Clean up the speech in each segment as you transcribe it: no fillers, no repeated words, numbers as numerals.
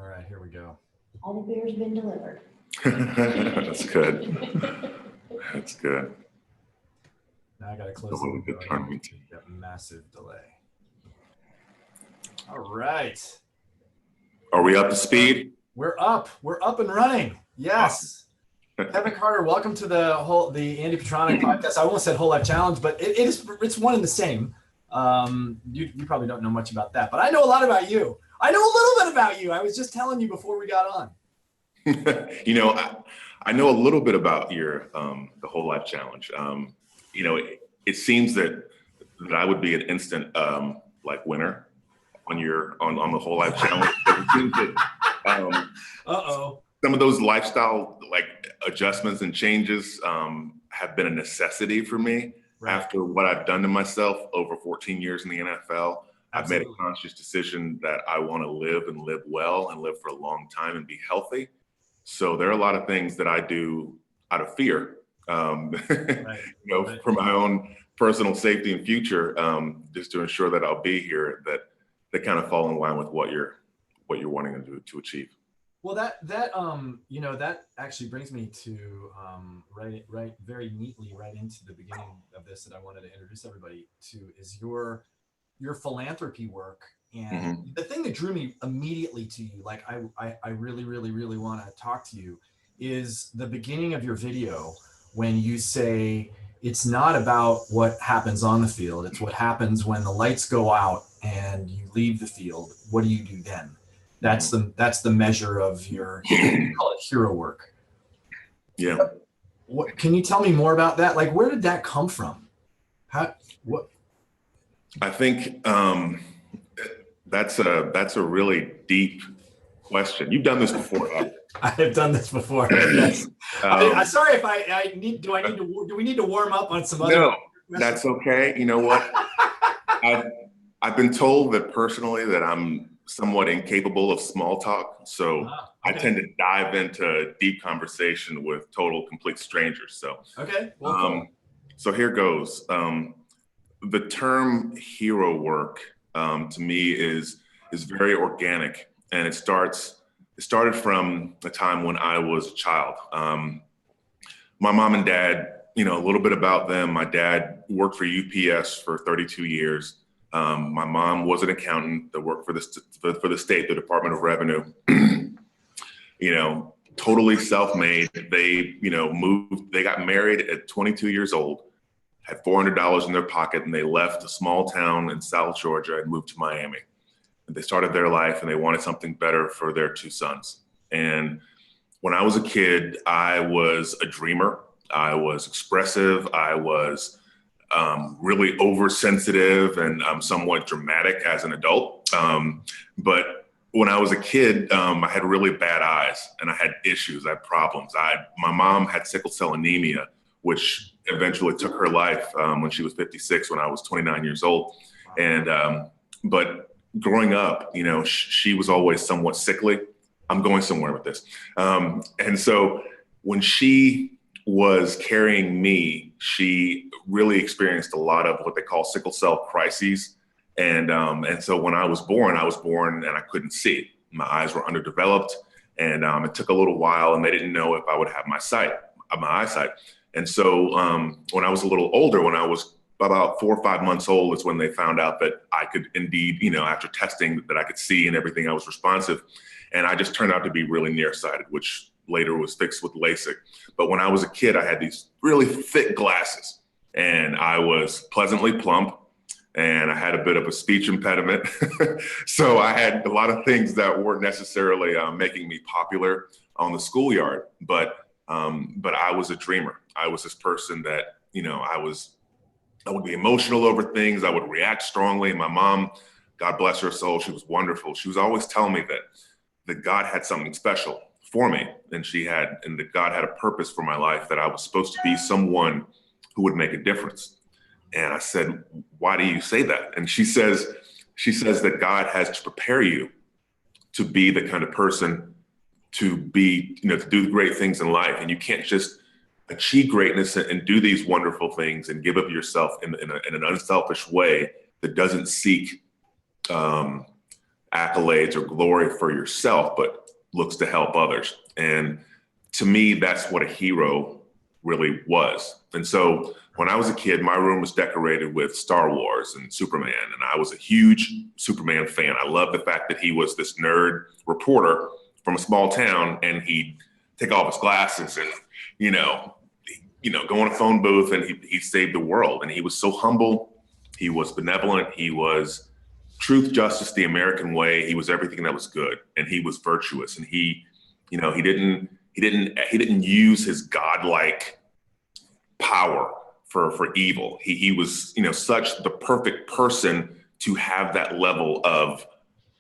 All right, here we go. All the beer's been delivered. That's good. That's good. Now I got to close the window. That massive delay. All right. Are we up to speed? We're up. We're up and running. Yes. Awesome. Kevin Carter, welcome to the Andy Petronic podcast. I almost said Whole Life Challenge, but it's one and the same. You probably don't know much about that, but I know a lot about you. I know a little bit about you. I was just telling you before we got on. You know, I know a little bit about your the Whole Life Challenge. You know, it seems that I would be an instant like winner on the Whole Life Challenge. It seems that, some of those lifestyle like adjustments and changes have been a necessity for me after what I've done to myself over 14 years in the NFL. I've made a conscious decision that I want to live and live well and live for a long time and be healthy. So there are a lot of things that I do out of fear, you know, for my own personal safety and future, just to ensure that I'll be here, that kind of fall in line with what you're wanting to achieve. Well, that you know, that actually brings me to right very neatly right into the beginning of this that I wanted to introduce everybody to is your philanthropy work. And the thing that drew me immediately to you, like I really, really, really want to talk to you, is the beginning of your video when you say it's not about what happens on the field, it's what happens when the lights go out and you leave the field. What do you do then? That's the measure of your, you call it hero work. Yeah. What can you tell me more about that? Like, where did that come from? What? I think that's a really deep question. You've done this before. I have done this before. Yes. I'm sorry if do we need to warm up on some other? No, that's okay. You know what? I've been told that personally that I'm somewhat incapable of small talk. So I tend to dive into deep conversation with complete strangers. So, cool. So here goes. The term hero work to me is very organic, and it started from a time when I was a child. My mom and dad, you know, a little bit about them. My dad worked for UPS for 32 years. My mom was an accountant that worked for the state, the Department of Revenue. You know, totally self-made. They, you know, they got married at 22 years old, had $400 in their pocket, and they left a small town in South Georgia and moved to Miami. And they started their life and they wanted something better for their two sons. And when I was a kid, I was a dreamer. I was expressive. I was really oversensitive and somewhat dramatic as an adult. But when I was a kid, I had really bad eyes and I had issues. I had problems. My mom had sickle cell anemia, which eventually took her life when she was 56, when I was 29 years old. And but growing up, you know, she was always somewhat sickly. I'm going somewhere with this. And so when she was carrying me, she really experienced a lot of what they call sickle cell crises. And so when I was born and I couldn't see. My eyes were underdeveloped, and it took a little while, and they didn't know if I would have my eyesight. And so when I was a little older, when I was about 4 or 5 months old, is when they found out that I could indeed, you know, after testing, that I could see and everything, I was responsive. And I just turned out to be really nearsighted, which later was fixed with LASIK. But when I was a kid, I had these really thick glasses, and I was pleasantly plump, and I had a bit of a speech impediment. So I had a lot of things that weren't necessarily making me popular on the schoolyard, but I was a dreamer. I was this person that, you know, I would be emotional over things. I would react strongly. My mom, God bless her soul, she was wonderful. She was always telling me that God had something special for me, and that God had a purpose for my life, that I was supposed to be someone who would make a difference. And I said, why do you say that? And she says that God has to prepare you to be the kind of person to be, you know, to do great things in life. And you can't just achieve greatness and do these wonderful things and give of yourself in an unselfish way that doesn't seek accolades or glory for yourself, but looks to help others. And to me, that's what a hero really was. And so when I was a kid, my room was decorated with Star Wars and Superman, and I was a huge Superman fan. I loved the fact that he was this nerd reporter from a small town, and he'd take off his glasses and, go in a phone booth, and he saved the world. And he was so humble. He was benevolent. He was truth, justice, the American way. He was everything that was good, and he was virtuous. And he didn't use his godlike power for evil. He was, such the perfect person to have that level of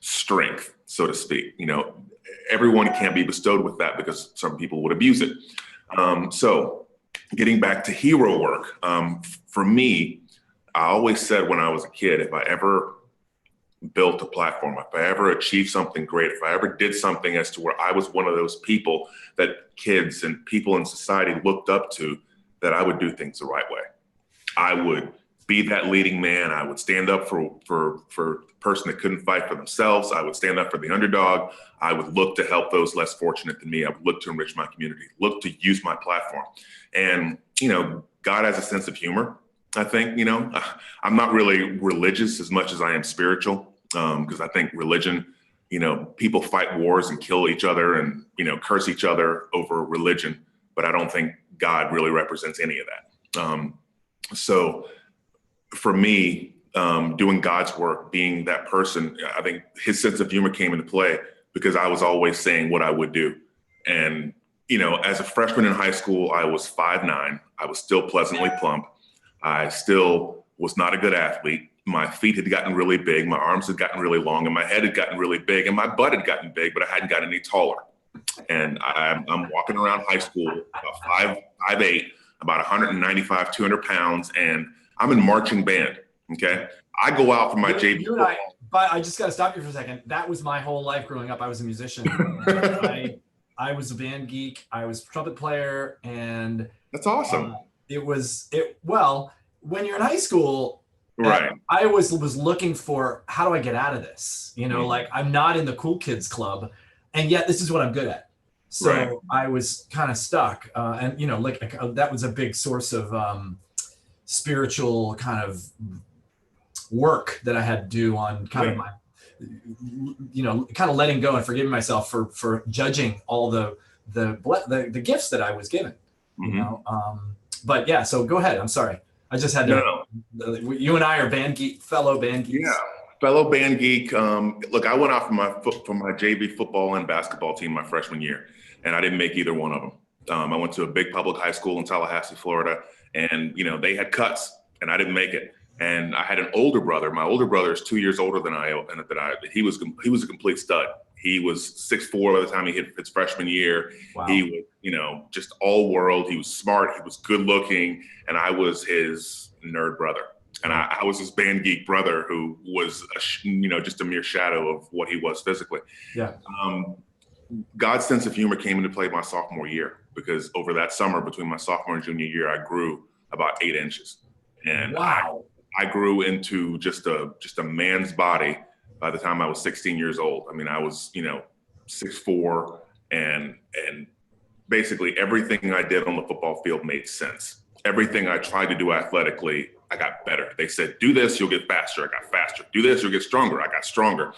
strength, so to speak. Everyone can't be bestowed with that because some people would abuse it. So getting back to hero work, for me, I always said when I was a kid, if I ever built a platform, if I ever achieved something great, if I ever did something as to where I was one of those people that kids and people in society looked up to, that I would do things the right way. I would be that leading man. I would stand up for the person that couldn't fight for themselves. I would stand up for the underdog. I would look to help those less fortunate than me. I would look to enrich my community, look to use my platform. And, God has a sense of humor. I think, I'm not really religious as much as I am spiritual, because I think religion, people fight wars and kill each other and, curse each other over religion. But I don't think God really represents any of that. So for me, doing God's work, being that person, I think his sense of humor came into play because I was always saying what I would do. And, as a freshman in high school, I was 5'9". I was still pleasantly plump. I still was not a good athlete. My feet had gotten really big. My arms had gotten really long, and my head had gotten really big, and my butt had gotten big, but I hadn't gotten any taller. And I'm walking around high school about 5'8", about 195, 200 pounds, and I'm in marching band. Okay. I go out for my JV. You and I, but I just got to stop you for a second. That was my whole life growing up. I was a musician. I was a band geek. I was a trumpet player, and that's awesome. Well, when you're in high school, right. I was looking for, how do I get out of this? Like I'm not in the cool kids club, and yet this is what I'm good at. So right. I was kind of stuck. And, that was a big source of spiritual kind of work that I had to do on kind of my, kind of letting go and forgiving myself for judging all the gifts that I was given, but yeah, so go ahead. I'm sorry. I just had to, you and I are fellow band geeks. Yeah. Fellow band geek. Look, I went out for my JV football and basketball team my freshman year, and I didn't make either one of them. I went to a big public high school in Tallahassee, Florida, and they had cuts, and I didn't make it. And I had an older brother. My older brother is 2 years older than I, and he was a complete stud. He was 6'4" by the time he hit his freshman year. Wow. He was, just all world. He was smart. He was good looking, and I was his nerd brother. And I was his band geek brother who was, just a mere shadow of what he was physically. Yeah. God's sense of humor came into play my sophomore year, because over that summer between my sophomore and junior year, I grew about 8 inches. And wow. I grew into just a man's body by the time I was 16 years old. I mean, I was, 6'4", and basically everything I did on the football field made sense. Everything I tried to do athletically, I got better. They said, do this, you'll get faster. I got faster. Do this, you'll get stronger. I got stronger.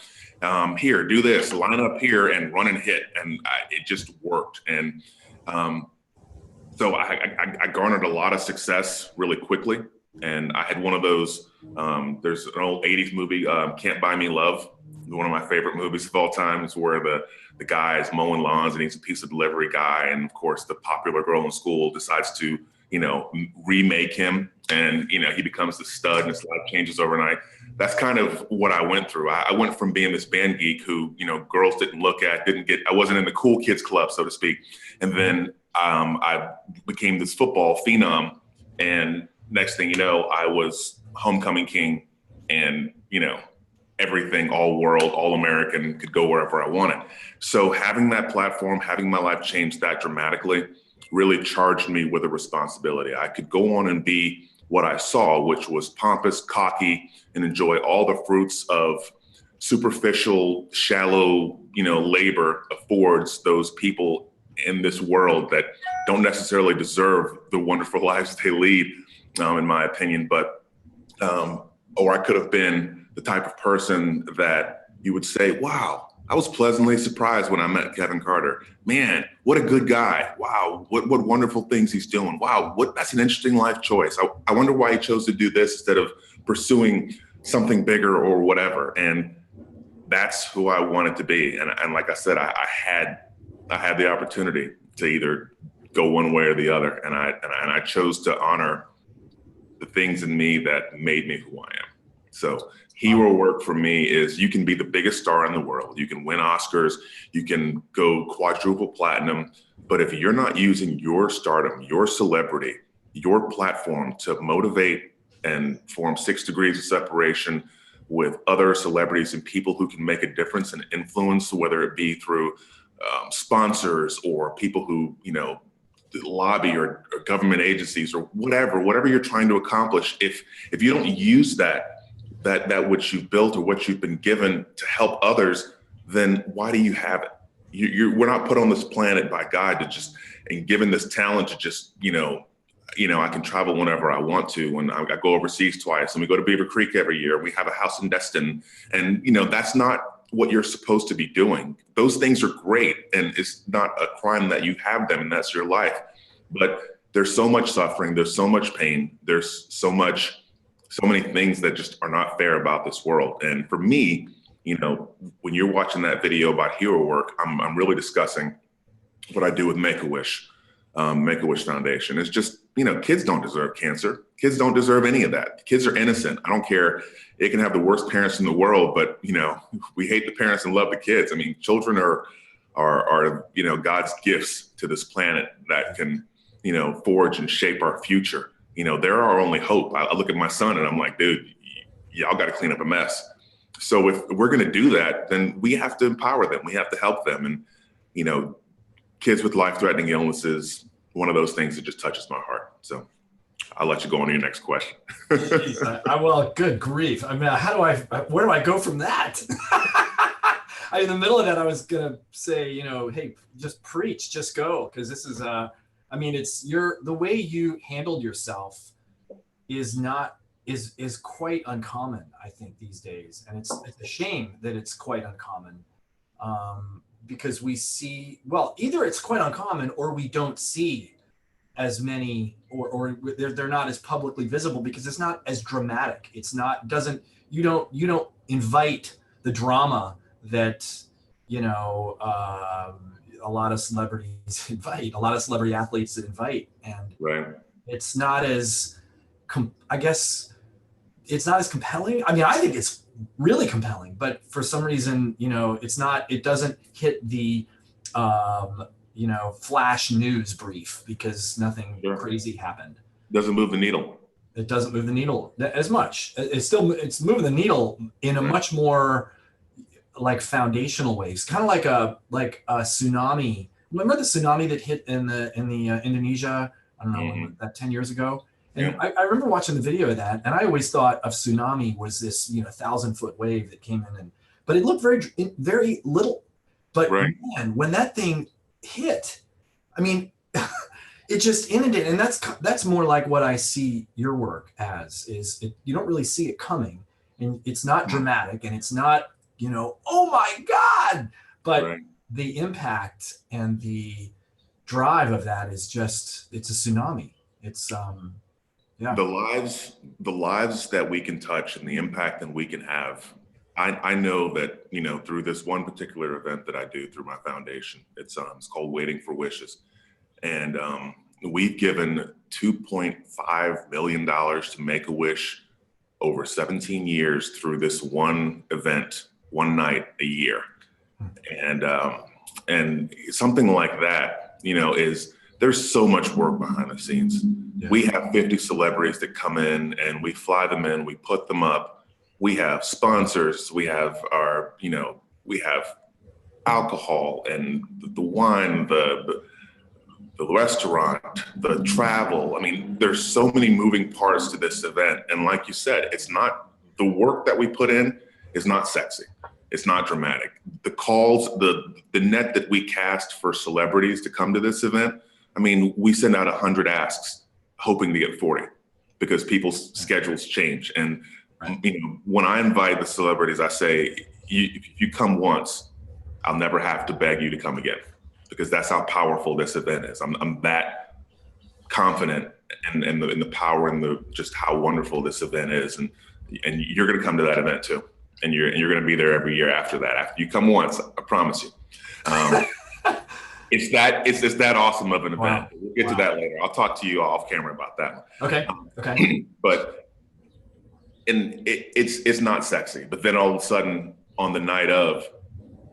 Here, do this, line up here and run and hit. And it just worked. And so I garnered a lot of success really quickly. And I had one of those, there's an old 80s movie, Can't Buy Me Love, one of my favorite movies of all time. It's where the guy is mowing lawns and he's a pizza delivery guy. And of course, the popular girl in school decides to, remake him. And, he becomes the stud and his life changes overnight. That's kind of what I went through. I went from being this band geek who, girls didn't look at, I wasn't in the cool kids club, so to speak. And then I became this football phenom. And next thing you know, I was homecoming king, and, everything, all world, all American, could go wherever I wanted. So having that platform, having my life change that dramatically really charged me with a responsibility. I could go on and be what I saw, which was pompous, cocky, and enjoy all the fruits of superficial, shallow, labor affords those people in this world that don't necessarily deserve the wonderful lives they lead, in my opinion. But, or I could have been the type of person that you would say, wow, I was pleasantly surprised when I met Kevin Carter. Man, what a good guy. Wow, what wonderful things he's doing. Wow, that's an interesting life choice. I wonder why he chose to do this instead of pursuing something bigger or whatever. And that's who I wanted to be. And like I said, I had the opportunity to either go one way or the other. And I chose to honor the things in me that made me who I am. So hero work for me is, you can be the biggest star in the world. You can win Oscars, you can go quadruple platinum, but if you're not using your stardom, your celebrity, your platform to motivate and form 6 degrees of separation with other celebrities and people who can make a difference and influence, whether it be through sponsors or people who, lobby or government agencies or whatever you're trying to accomplish, if you don't use that which you've built or what you've been given to help others, then why do you have it? We're not put on this planet by God and given this talent to just, I can travel whenever I want to, and I go overseas twice, and we go to Beaver Creek every year. We have a house in Destin, and that's not what you're supposed to be doing. Those things are great, and it's not a crime that you have them and that's your life. But there's so much suffering, there's so much pain, there's so many things that just are not fair about this world. And for me, when you're watching that video about hero work, I'm really discussing what I do with Make-A-Wish Foundation. It's just, kids don't deserve cancer. Kids don't deserve any of that. Kids are innocent. I don't care. They can have the worst parents in the world, but, we hate the parents and love the kids. I mean, children are God's gifts to this planet that can, forge and shape our future. They're our only hope. I look at my son and I'm like, dude, y'all got to clean up a mess. So if we're going to do that, then we have to empower them. We have to help them. And, kids with life-threatening illnesses, one of those things that just touches my heart. So I'll let you go on to your next question. Jeez, well, good grief. I mean, where do I go from that? In the middle of that, I was going to say, hey, just preach, just go. Because this is, it's the way you handled yourself is quite uncommon, I think, these days. And it's a shame that it's quite uncommon. Because we see, well, either it's quite uncommon or we don't see as many, or they're not as publicly visible because it's not as dramatic. You don't invite the drama that, a lot of celebrities invite, a lot of celebrity athletes that invite. And right. It's not as, I guess, it's not as compelling. I mean, I think it's really compelling, but for some reason, it doesn't hit the, flash news brief because nothing crazy happened. Doesn't move the needle. It doesn't move the needle as much. It's moving the needle in a much more like foundational ways, kind of like a tsunami. Remember the tsunami that hit in the Indonesia? I don't know, that 10 years ago. And I remember watching the video of that, and I always thought of tsunami was this 1,000-foot wave that came in, but it looked very little. But man, when that thing hit, I mean, it just inundated, and that's more like what I see your work as. You don't really see it coming, and it's not dramatic, and it's not oh my God, but the impact and the drive of that is it's a tsunami. It's the lives that we can touch and the impact that we can have. I know that, through this one particular event that I do through my foundation, it's called Waiting for Wishes. And we've given $2.5 million to Make-A-Wish over 17 years through this one event, one night a year. And something like that, there's so much work behind the scenes. Yeah. We have 50 celebrities that come in and we fly them in, we put them up. We have sponsors, we have we have alcohol and the wine, the restaurant, the travel. I mean, there's so many moving parts to this event. And like you said, it's not, the work that we put in is not sexy. It's not dramatic. The calls, the net that we cast for celebrities to come to this event, I mean, we send out 100 asks hoping to get 40 because people's schedules change. And when I invite the celebrities, I say, if you come once, I'll never have to beg you to come again, because that's how powerful this event is. I'm that confident in the power and just how wonderful this event is. And you're going to come to that event too. And you're going to be there every year after that. After you come once, I promise you. It's that awesome of an event. Wow. We'll get to that later. I'll talk to you off camera about that. Okay. Okay. But it's not sexy. But then all of a sudden, on the night of,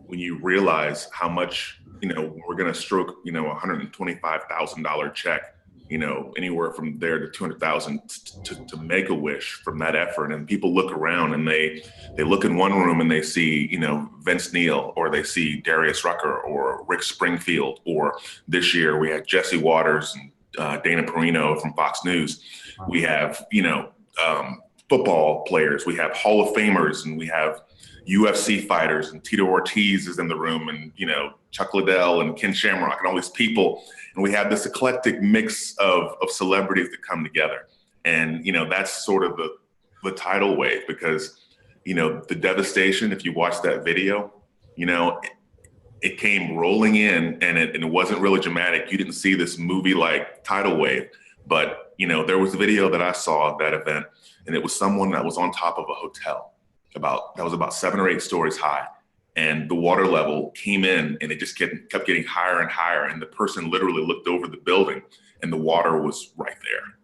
when you realize how much, we're going to stroke, $125,000 check, anywhere from there to 200,000 to make a wish from that effort. And people look around and they look in one room and they see, Vince Neil, or they see Darius Rucker or Rick Springfield, or this year we had Jesse Waters and Dana Perino from Fox News. Wow. We have, football players, we have Hall of Famers, and we have UFC fighters, and Tito Ortiz is in the room, and Chuck Liddell and Ken Shamrock and all these people. And we have this eclectic mix of celebrities that come together. And, that's sort of the tidal wave, because, the devastation, if you watch that video, it came rolling in, and it wasn't really dramatic. You didn't see this movie-like tidal wave, but, there was a video that I saw at that event, and it was someone that was on top of a hotel that was about 7 or 8 stories high. And the water level came in, and it just kept getting higher and higher. And the person literally looked over the building, and the water was right there.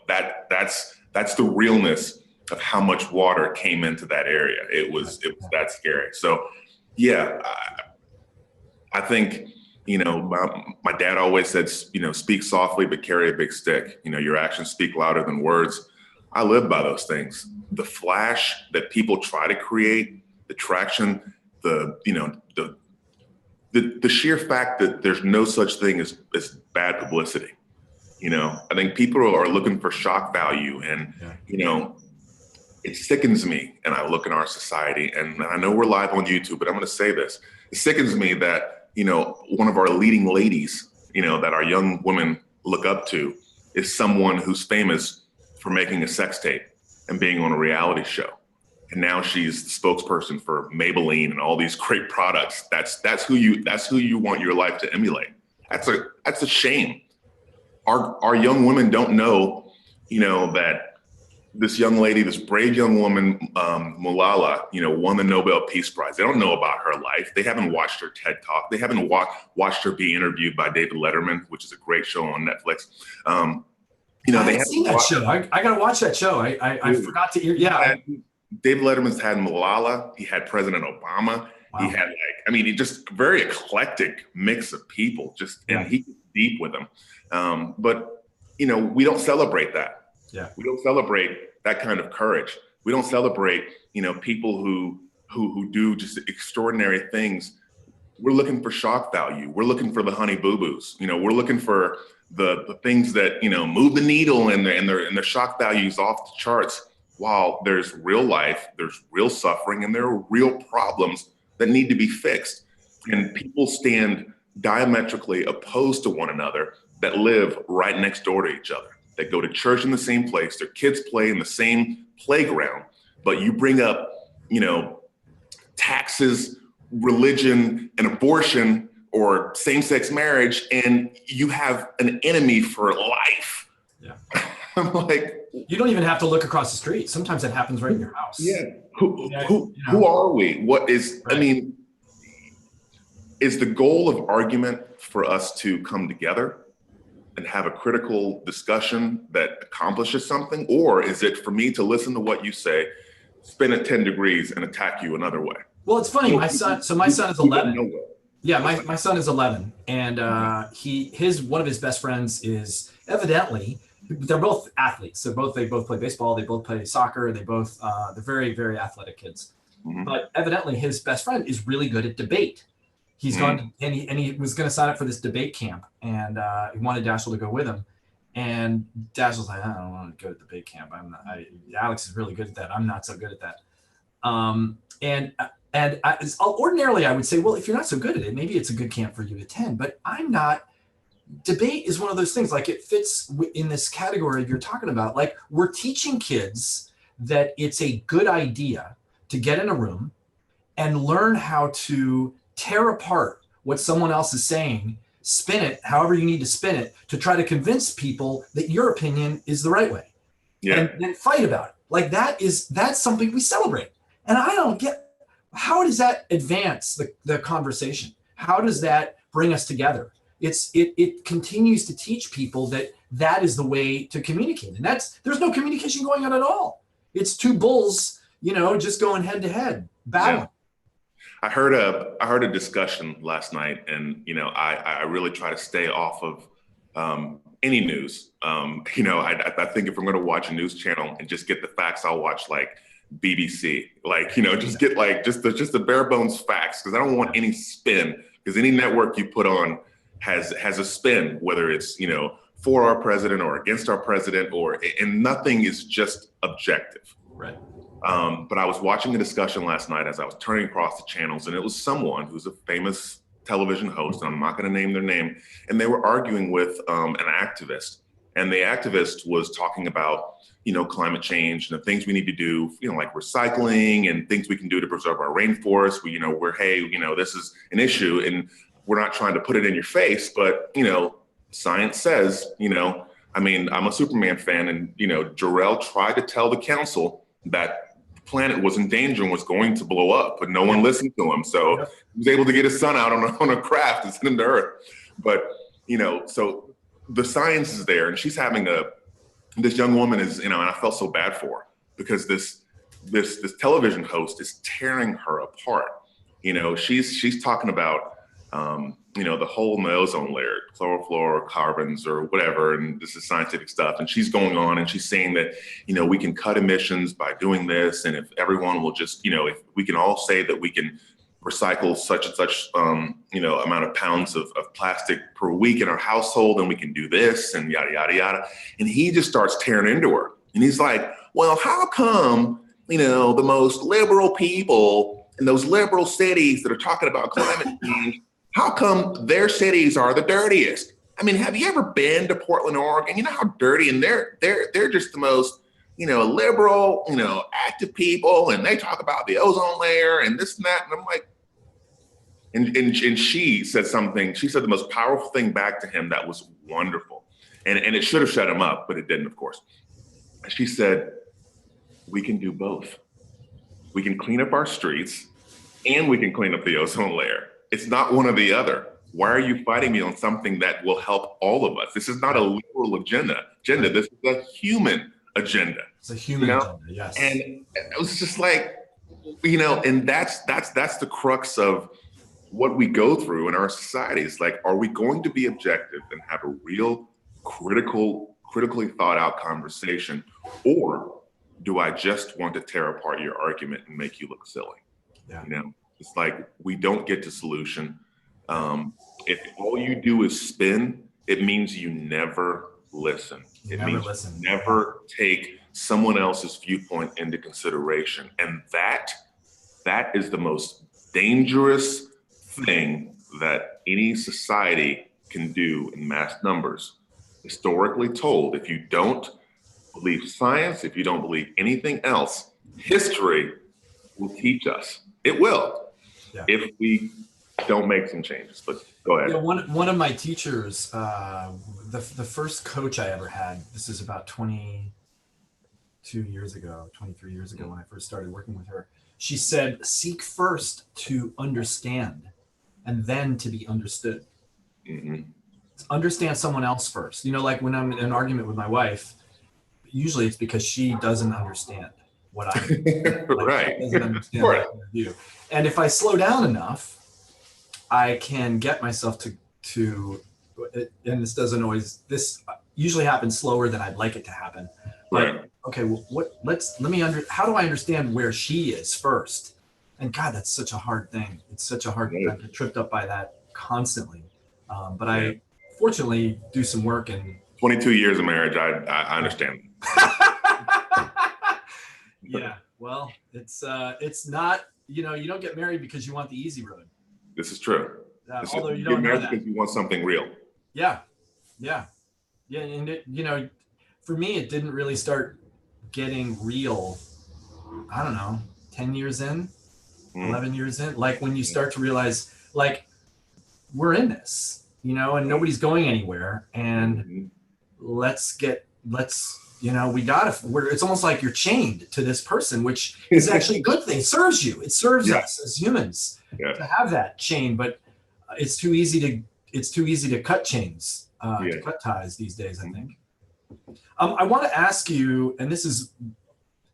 That's the realness of how much water came into that area. It was that scary. So yeah, I think, my dad always said, speak softly, but carry a big stick. Your actions speak louder than words. I live by those things. The flash that people try to create, the traction, the sheer fact that there's no such thing as bad publicity. I think people are looking for shock value, and it sickens me. And I look in our society, and I know we're live on YouTube, but I'm going to say this: it sickens me that one of our leading ladies, that our young women look up to, is someone who's famous for making a sex tape and being on a reality show. And now she's the spokesperson for Maybelline and all these great products. That's who you want your life to emulate. That's a shame. Our young women don't know, that this young lady, this brave young woman, Malala, won the Nobel Peace Prize. They don't know about her life. They haven't watched her TED Talk. They haven't watched her be interviewed by David Letterman, which is a great show on Netflix. I haven't seen that show. I got to watch that show. I forgot to hear. Yeah. David Letterman's had Malala. He had President Obama. Wow. He had he just very eclectic mix of people. And he's deep with them. But we don't celebrate that. Yeah. We don't celebrate that kind of courage. We don't celebrate people who do just extraordinary things. We're looking for shock value. We're looking for the honey boo boos. We're looking for the things that move the needle, and their shock values off the charts. While there's real life, there's real suffering, and there are real problems that need to be fixed. And people stand diametrically opposed to one another that live right next door to each other, that go to church in the same place, their kids play in the same playground. But you bring up, taxes, religion, and abortion, or same-sex marriage, and you have an enemy for life. Yeah. I'm like, you don't even have to look across the street. Sometimes it happens right in your house. Yeah. Who are we? What is, right. Is the goal of argument for us to come together and have a critical discussion that accomplishes something? Or is it for me to listen to what you say, spin it 10 degrees, and attack you another way? Well, it's funny. My son is 11. Yeah, my son is 11, and one of his best friends is evidently, they're both athletes. They both play baseball. They both play soccer. They're very, very athletic kids. Mm-hmm. But evidently, his best friend is really good at debate. He's gone and he was going to sign up for this debate camp, and he wanted Dashiell to go with him. And Dashiell's like, I don't want to go to debate camp. Alex is really good at that. I'm not so good at that. And And ordinarily, I would say, well, if you're not so good at it, maybe it's a good camp for you to attend. But I'm not. Debate is one of those things, like it fits in this category you're talking about. Like, we're teaching kids that it's a good idea to get in a room and learn how to tear apart what someone else is saying, spin it however you need to spin it, to try to convince people that your opinion is the right way. Yeah. And then fight about it. Like, that's something we celebrate. And I don't get, how does that advance the conversation? How does that bring us together? It continues to teach people that is the way to communicate. And there's no communication going on at all. It's two bulls, just going head to head, battling. Yeah. I heard a discussion last night, and I really try to stay off of any news. I think if I'm going to watch a news channel and just get the facts, I'll watch like BBC, just get just the bare bones facts, because I don't want any spin, because any network you put on has a spin, whether it's for our president or against our president, and nothing is just objective. Right. But I was watching a discussion last night as I was turning across the channels, and it was someone who's a famous television host, and I'm not going to name their name, and they were arguing with an activist, and the activist was talking about climate change and the things we need to do, like recycling and things we can do to preserve our rainforest. This is an issue, and we're not trying to put it in your face, but science says, I'm a Superman fan, and Jor-El tried to tell the council that the planet was in danger and was going to blow up, but no one listened to him. So he was able to get his son out on a craft and send him to Earth. But so the science is there, and she's having this young woman is, and I felt so bad for her, because this television host is tearing her apart. She's talking about the hole in the ozone layer, chlorofluorocarbons or whatever, and this is scientific stuff. And she's going on and she's saying that, we can cut emissions by doing this. And if everyone will just, if we can all say that we can recycle such and such, amount of pounds of plastic per week in our household, then we can do this and yada, yada, yada. And he just starts tearing into her. And he's like, well, how come, the most liberal people in those liberal cities that are talking about climate change, how come their cities are the dirtiest? I mean, have you ever been to Portland, Oregon? You know how dirty, and they're just the most, liberal, active people, and they talk about the ozone layer and this and that. And I'm like, and she said something, she said the most powerful thing back to him that was wonderful. And it should have shut him up, but it didn't, of course. She said, we can do both. We can clean up our streets and we can clean up the ozone layer. It's not one or the other. Why are you fighting me on something that will help all of us? This is not a liberal agenda. This is a human agenda. It's a human agenda, yes. And it was just like, and that's the crux of what we go through in our societies. Like, are we going to be objective and have a real critically thought out conversation, or do I just want to tear apart your argument and make you look silly? Yeah. It's like, we don't get to solution. If all you do is spin, it means you never listen. It means you never take someone else's viewpoint into consideration. And that is the most dangerous thing that any society can do in mass numbers. Historically told, if you don't believe science, if you don't believe anything else, history will teach us. It will. Yeah. If we don't make some changes. But go ahead. Yeah, one of my teachers, the first coach I ever had, this is about 23 years ago when I first started working with her. She said, seek first to understand and then to be understood. Mm-hmm. Understand someone else first. Like when I'm in an argument with my wife, usually it's because she doesn't understand what I right. Doesn't understand what I do. And if I slow down enough, I can get myself to and this usually happens slower than I'd like it to happen. But right. Okay, well, how do I understand where she is first? And God, that's such a hard thing. It's such a hard thing. I get tripped up by that constantly. But I fortunately do some work, and 22 years of marriage, I understand. Yeah, well, it's not you don't get married because you want the easy road. This is true. Although you get don't know married that. because you want something real. Yeah. And for me, it didn't really start getting real. I don't know, 10 years in, 11 years in, like when you start to realize like we're in this, and nobody's going anywhere, and it's almost like you're chained to this person, which is actually a good thing. It serves you. It serves us as humans to have that chain, but it's too easy to cut chains, to cut ties these days, I think. I want to ask you, and this is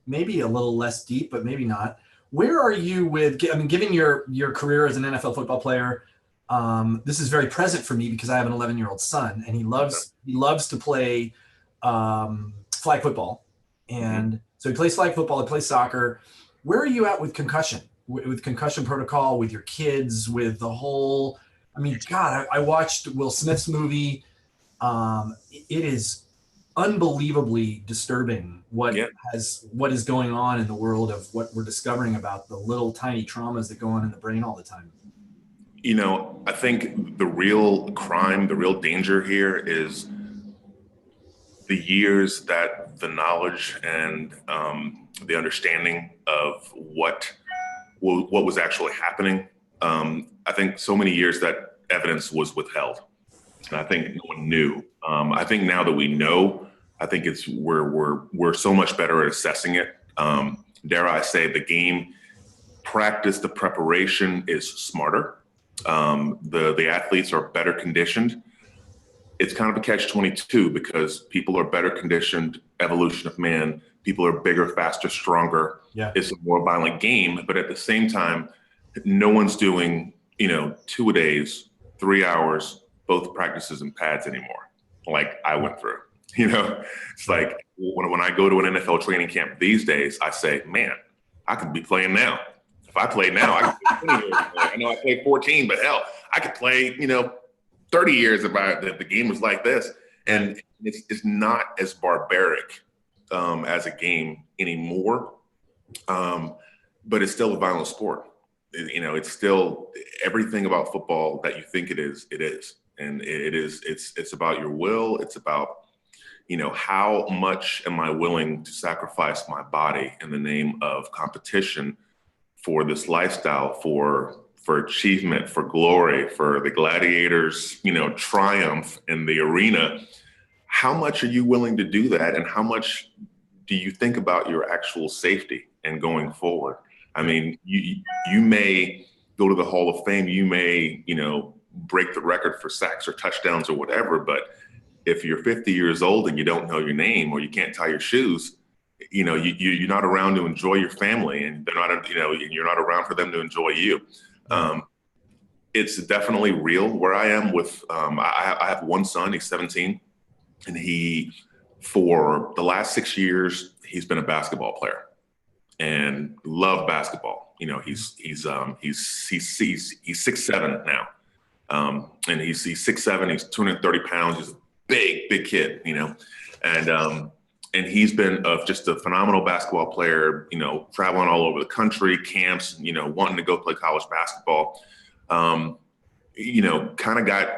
maybe a little less deep, but maybe not. Where are you given your career as an NFL football player? This is very present for me because I have an 11-year-old son, and he loves to play flag football, and so he plays flag football. He plays soccer. Where are you at with concussion? With concussion protocol, with your kids, with the whole? I mean, God, I watched Will Smith's movie. It is unbelievably disturbing what is going on in the world of what we're discovering about the little tiny traumas that go on in the brain all the time. I think the real crime, the real danger here is the years that the knowledge and the understanding of what was actually happening. I think so many years that evidence was withheld, and I think no one knew. I think now that we know, I think we're so much better at assessing it. Dare I say, the game practice, the preparation is smarter. The athletes are better conditioned. It's kind of a catch-22 because people are better conditioned, evolution of man, people are bigger, faster, stronger. Yeah. It's a more violent game, but at the same time, no one's doing, 2-a-days, 3 hours, both practices and pads anymore, like I went through. It's like when I go to an NFL training camp these days, I say, man, I could be playing now. If I played now, I could play 20 years. I know I played 14, but hell, I could play, 30 years if the game was like this. And it's not as barbaric as a game anymore, but it's still a violent sport. It's still everything about football that you think it is. And it's about your will. It's about, how much am I willing to sacrifice my body in the name of competition for this lifestyle, for achievement, for glory, for the gladiators, triumph in the arena. How much are you willing to do that? And how much do you think about your actual safety and going forward? I mean, you may go to the Hall of Fame, you may, break the record for sacks or touchdowns or whatever, but if you're 50 years old and you don't know your name or you can't tie your shoes, you're not around to enjoy your family, and they're not, you're not around for them to enjoy you. It's definitely real where I am with, I have one son, he's 17, and for the last 6 years, he's been a basketball player and loved basketball. He's 6'7" now. And he's 6'7", he's 230 pounds, he's a big kid, and he's been just a phenomenal basketball player, traveling all over the country, camps, wanting to go play college basketball. Kind of got,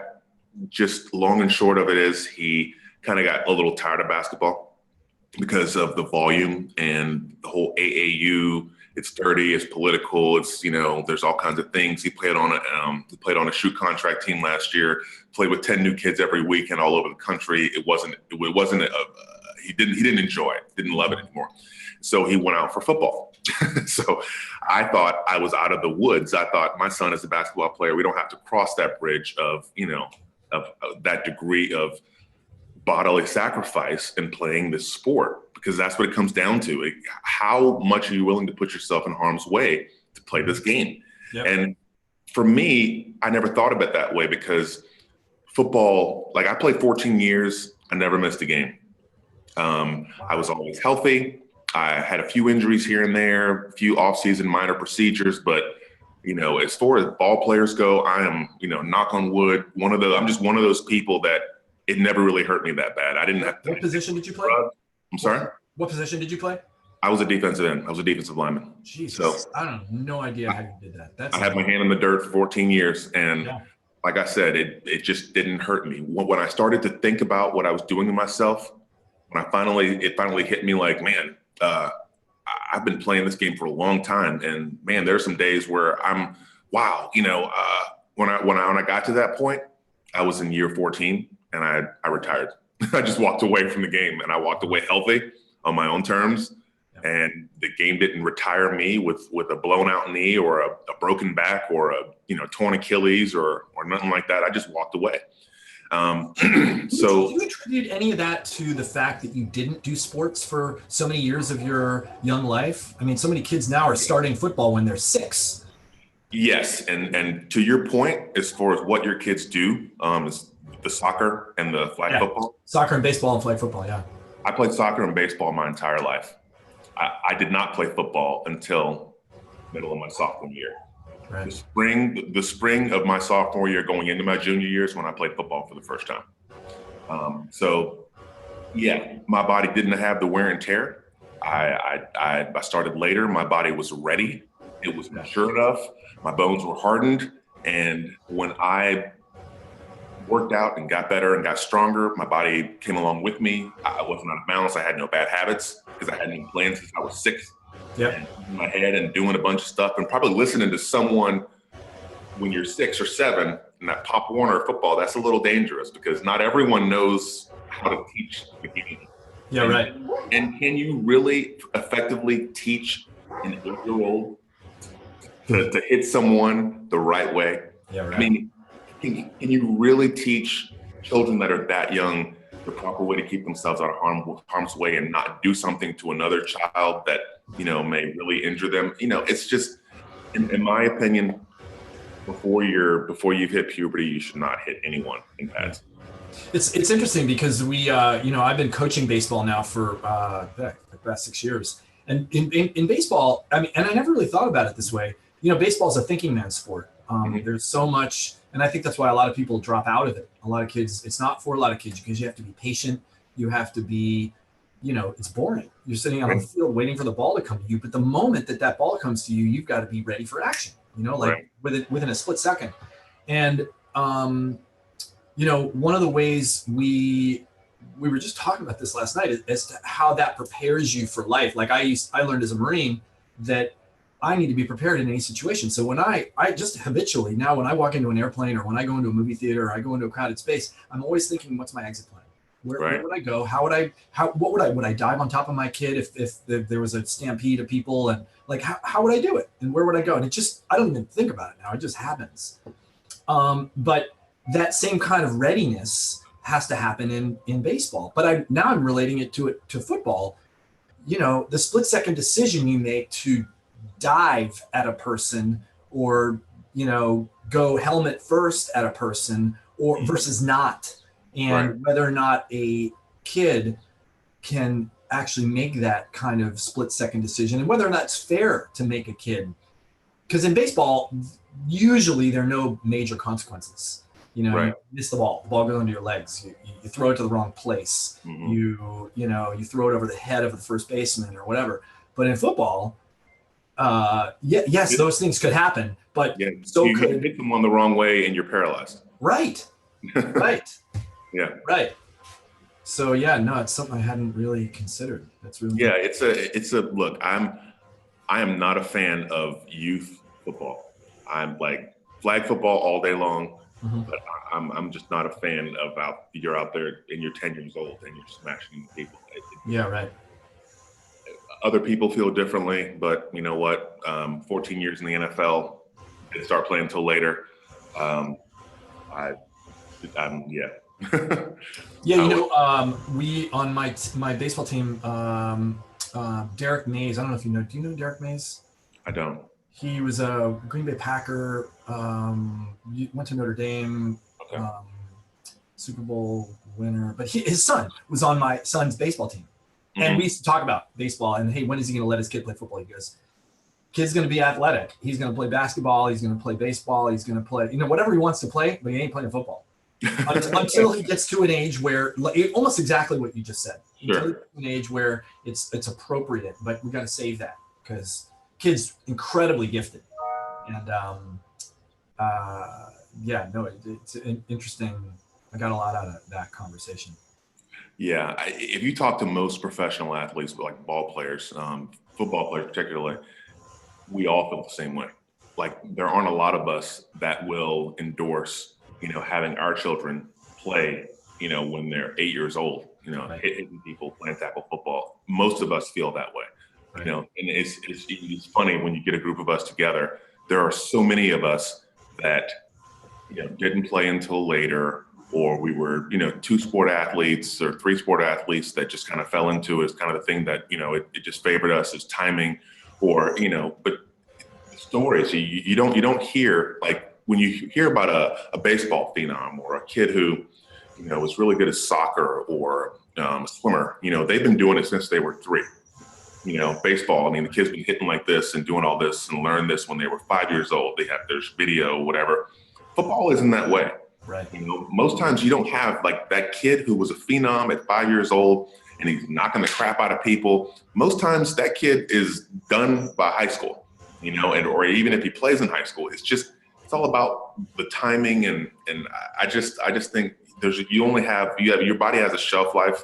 just long and short of it is, he kind of got a little tired of basketball because of the volume and the whole AAU. It's dirty, it's political, it's, there's all kinds of things. He played on a shoot contract team last year, played with 10 new kids every weekend all over the country. He didn't enjoy it, didn't love it anymore. So he went out for football. So I thought I was out of the woods. I thought my son is a basketball player. We don't have to cross that bridge of that degree of bodily sacrifice in playing this sport, because that's what it comes down to. How much are you willing to put yourself in harm's way to play this game? Yep. And for me, I never thought of it that way, because football, like I played 14 years, I never missed a game. I was always healthy. I had a few injuries here and there, a few off-season minor procedures, but as far as ball players go, I am, knock on wood, I'm just one of those people that it never really hurt me that bad. I didn't have to. What position did you play? I'm sorry? What position did you play? I was a defensive end. I was a defensive lineman. Jesus, So I don't have no idea how you did that. That's I had my hand in the dirt for 14 years. And yeah. like I said, it just didn't hurt me. When I started to think about what I was doing to myself, when it finally hit me like, man, I've been playing this game for a long time. And man, there's some days where wow, when I got to that point, I was in year 14 and I retired. I just walked away from the game, and I walked away healthy on my own terms. And the game didn't retire me with a blown out knee or a broken back or a torn Achilles or nothing like that. I just walked away. So do you attribute any of that to the fact that you didn't do sports for so many years of your young life? I mean, so many kids now are starting football when they're 6. Yes, and to your point, as far as what your kids do, is the soccer and the flag football. Soccer and baseball and flag football, yeah. I played soccer and baseball my entire life. I did not play football until middle of my sophomore year. Right. The spring of my sophomore year going into my junior years when I played football for the first time. So yeah, my body didn't have the wear and tear. I started later. My body was ready. It was mature enough. My bones were hardened. And when I worked out and got better and got stronger, my body came along with me. I wasn't out of balance. I had no bad habits because I hadn't been playing since I was 6. Yep. In my head and doing a bunch of stuff and probably listening to someone when you're 6 or 7 in that Pop Warner football, that's a little dangerous because not everyone knows how to teach the game. Yeah, right. And can you really effectively teach an 8-year-old to hit someone the right way? Yeah, right. I mean, can you really teach children that are that young the proper way to keep themselves out of harm's way and not do something to another child that, may really injure them? It's just, in my opinion, before you've hit puberty, you should not hit anyone in pads. It's interesting because we, I've been coaching baseball now for the past 6 years. And in baseball, I mean, and I never really thought about it this way. Baseball is a thinking man's sport. There's so much, and I think that's why a lot of people drop out of it. A lot of kids, it's not for a lot of kids because you have to be patient. You have to be, it's boring. You're sitting on the field waiting for the ball to come to you. But the moment that ball comes to you, you've got to be ready for action, within a split second. And, one of the ways we were just talking about this last night as to how that prepares you for life. Like I learned as a Marine that I need to be prepared in any situation. So when I just habitually now, when I walk into an airplane or when I go into a movie theater or I go into a crowded space, I'm always thinking, what's my exit plan? Where would I go? Would I dive on top of my kid if there was a stampede of people, and like, how would I do it? And where would I go? And I don't even think about it now. It just happens. But that same kind of readiness has to happen in baseball. But I'm relating it to football. The split second decision you make to dive at a person or, go helmet first at a person or versus not. And whether or not a kid can actually make that kind of split second decision and whether or not it's fair to make a kid. Because in baseball, usually there are no major consequences. You miss the ball goes under your legs. You throw it to the wrong place. Mm-hmm. You throw it over the head of the first baseman or whatever. But in football, those things could happen. But so you could hit them on the wrong way and you're paralyzed. Right. Right. Yeah. Right. So it's something I hadn't really considered. That's really good. It's a look. I am not a fan of youth football. I'm like flag football all day long. Mm-hmm. But I'm just not a fan of you're out there and you're 10 years old and you're smashing people. Right. Other people feel differently, but you know what? 14 years in the NFL, didn't start playing until later. We on my baseball team, Derek Mays. I don't know if you know. Do you know Derek Mays? I don't. He was a Green Bay Packer. Went to Notre Dame. Okay. Super Bowl winner. But his son was on my son's baseball team. Mm-hmm. And we used to talk about baseball and, hey, when is he going to let his kid play football? He goes, kid's going to be athletic. He's going to play basketball. He's going to play baseball. He's going to play, whatever he wants to play, but he ain't playing football. until he gets to an age where, almost exactly what you just said, until he Sure. gets to an age where it's appropriate. But we got to save that because kid's incredibly gifted, and yeah, no, it's an interesting. I got a lot out of that conversation. Yeah, if you talk to most professional athletes, like ball players, football players particularly, we all feel the same way. Like there aren't a lot of us that will endorse, having our children play, when they're 8 years old, Right, hitting people, playing tackle football. Most of us feel that way, right, and it's funny when you get a group of us together. There are so many of us that didn't play until later, or we were, two sport athletes or three sport athletes that just kind of fell into it as kind of the thing that, it just favored us as timing or, but stories you don't hear, like when you hear about a baseball phenom or a kid who, was really good at soccer or a swimmer, they've been doing it since they were three. Baseball, I mean, the kids been hitting like this and doing all this and learned this when they were 5 years old. They have their video, whatever. Football isn't that way. right. Most times you don't have like that kid who was a phenom at 5 years old and he's knocking the crap out of people. Most times that kid is done by high school, or even if he plays in high school, it's all about the timing. And I just think your body has a shelf life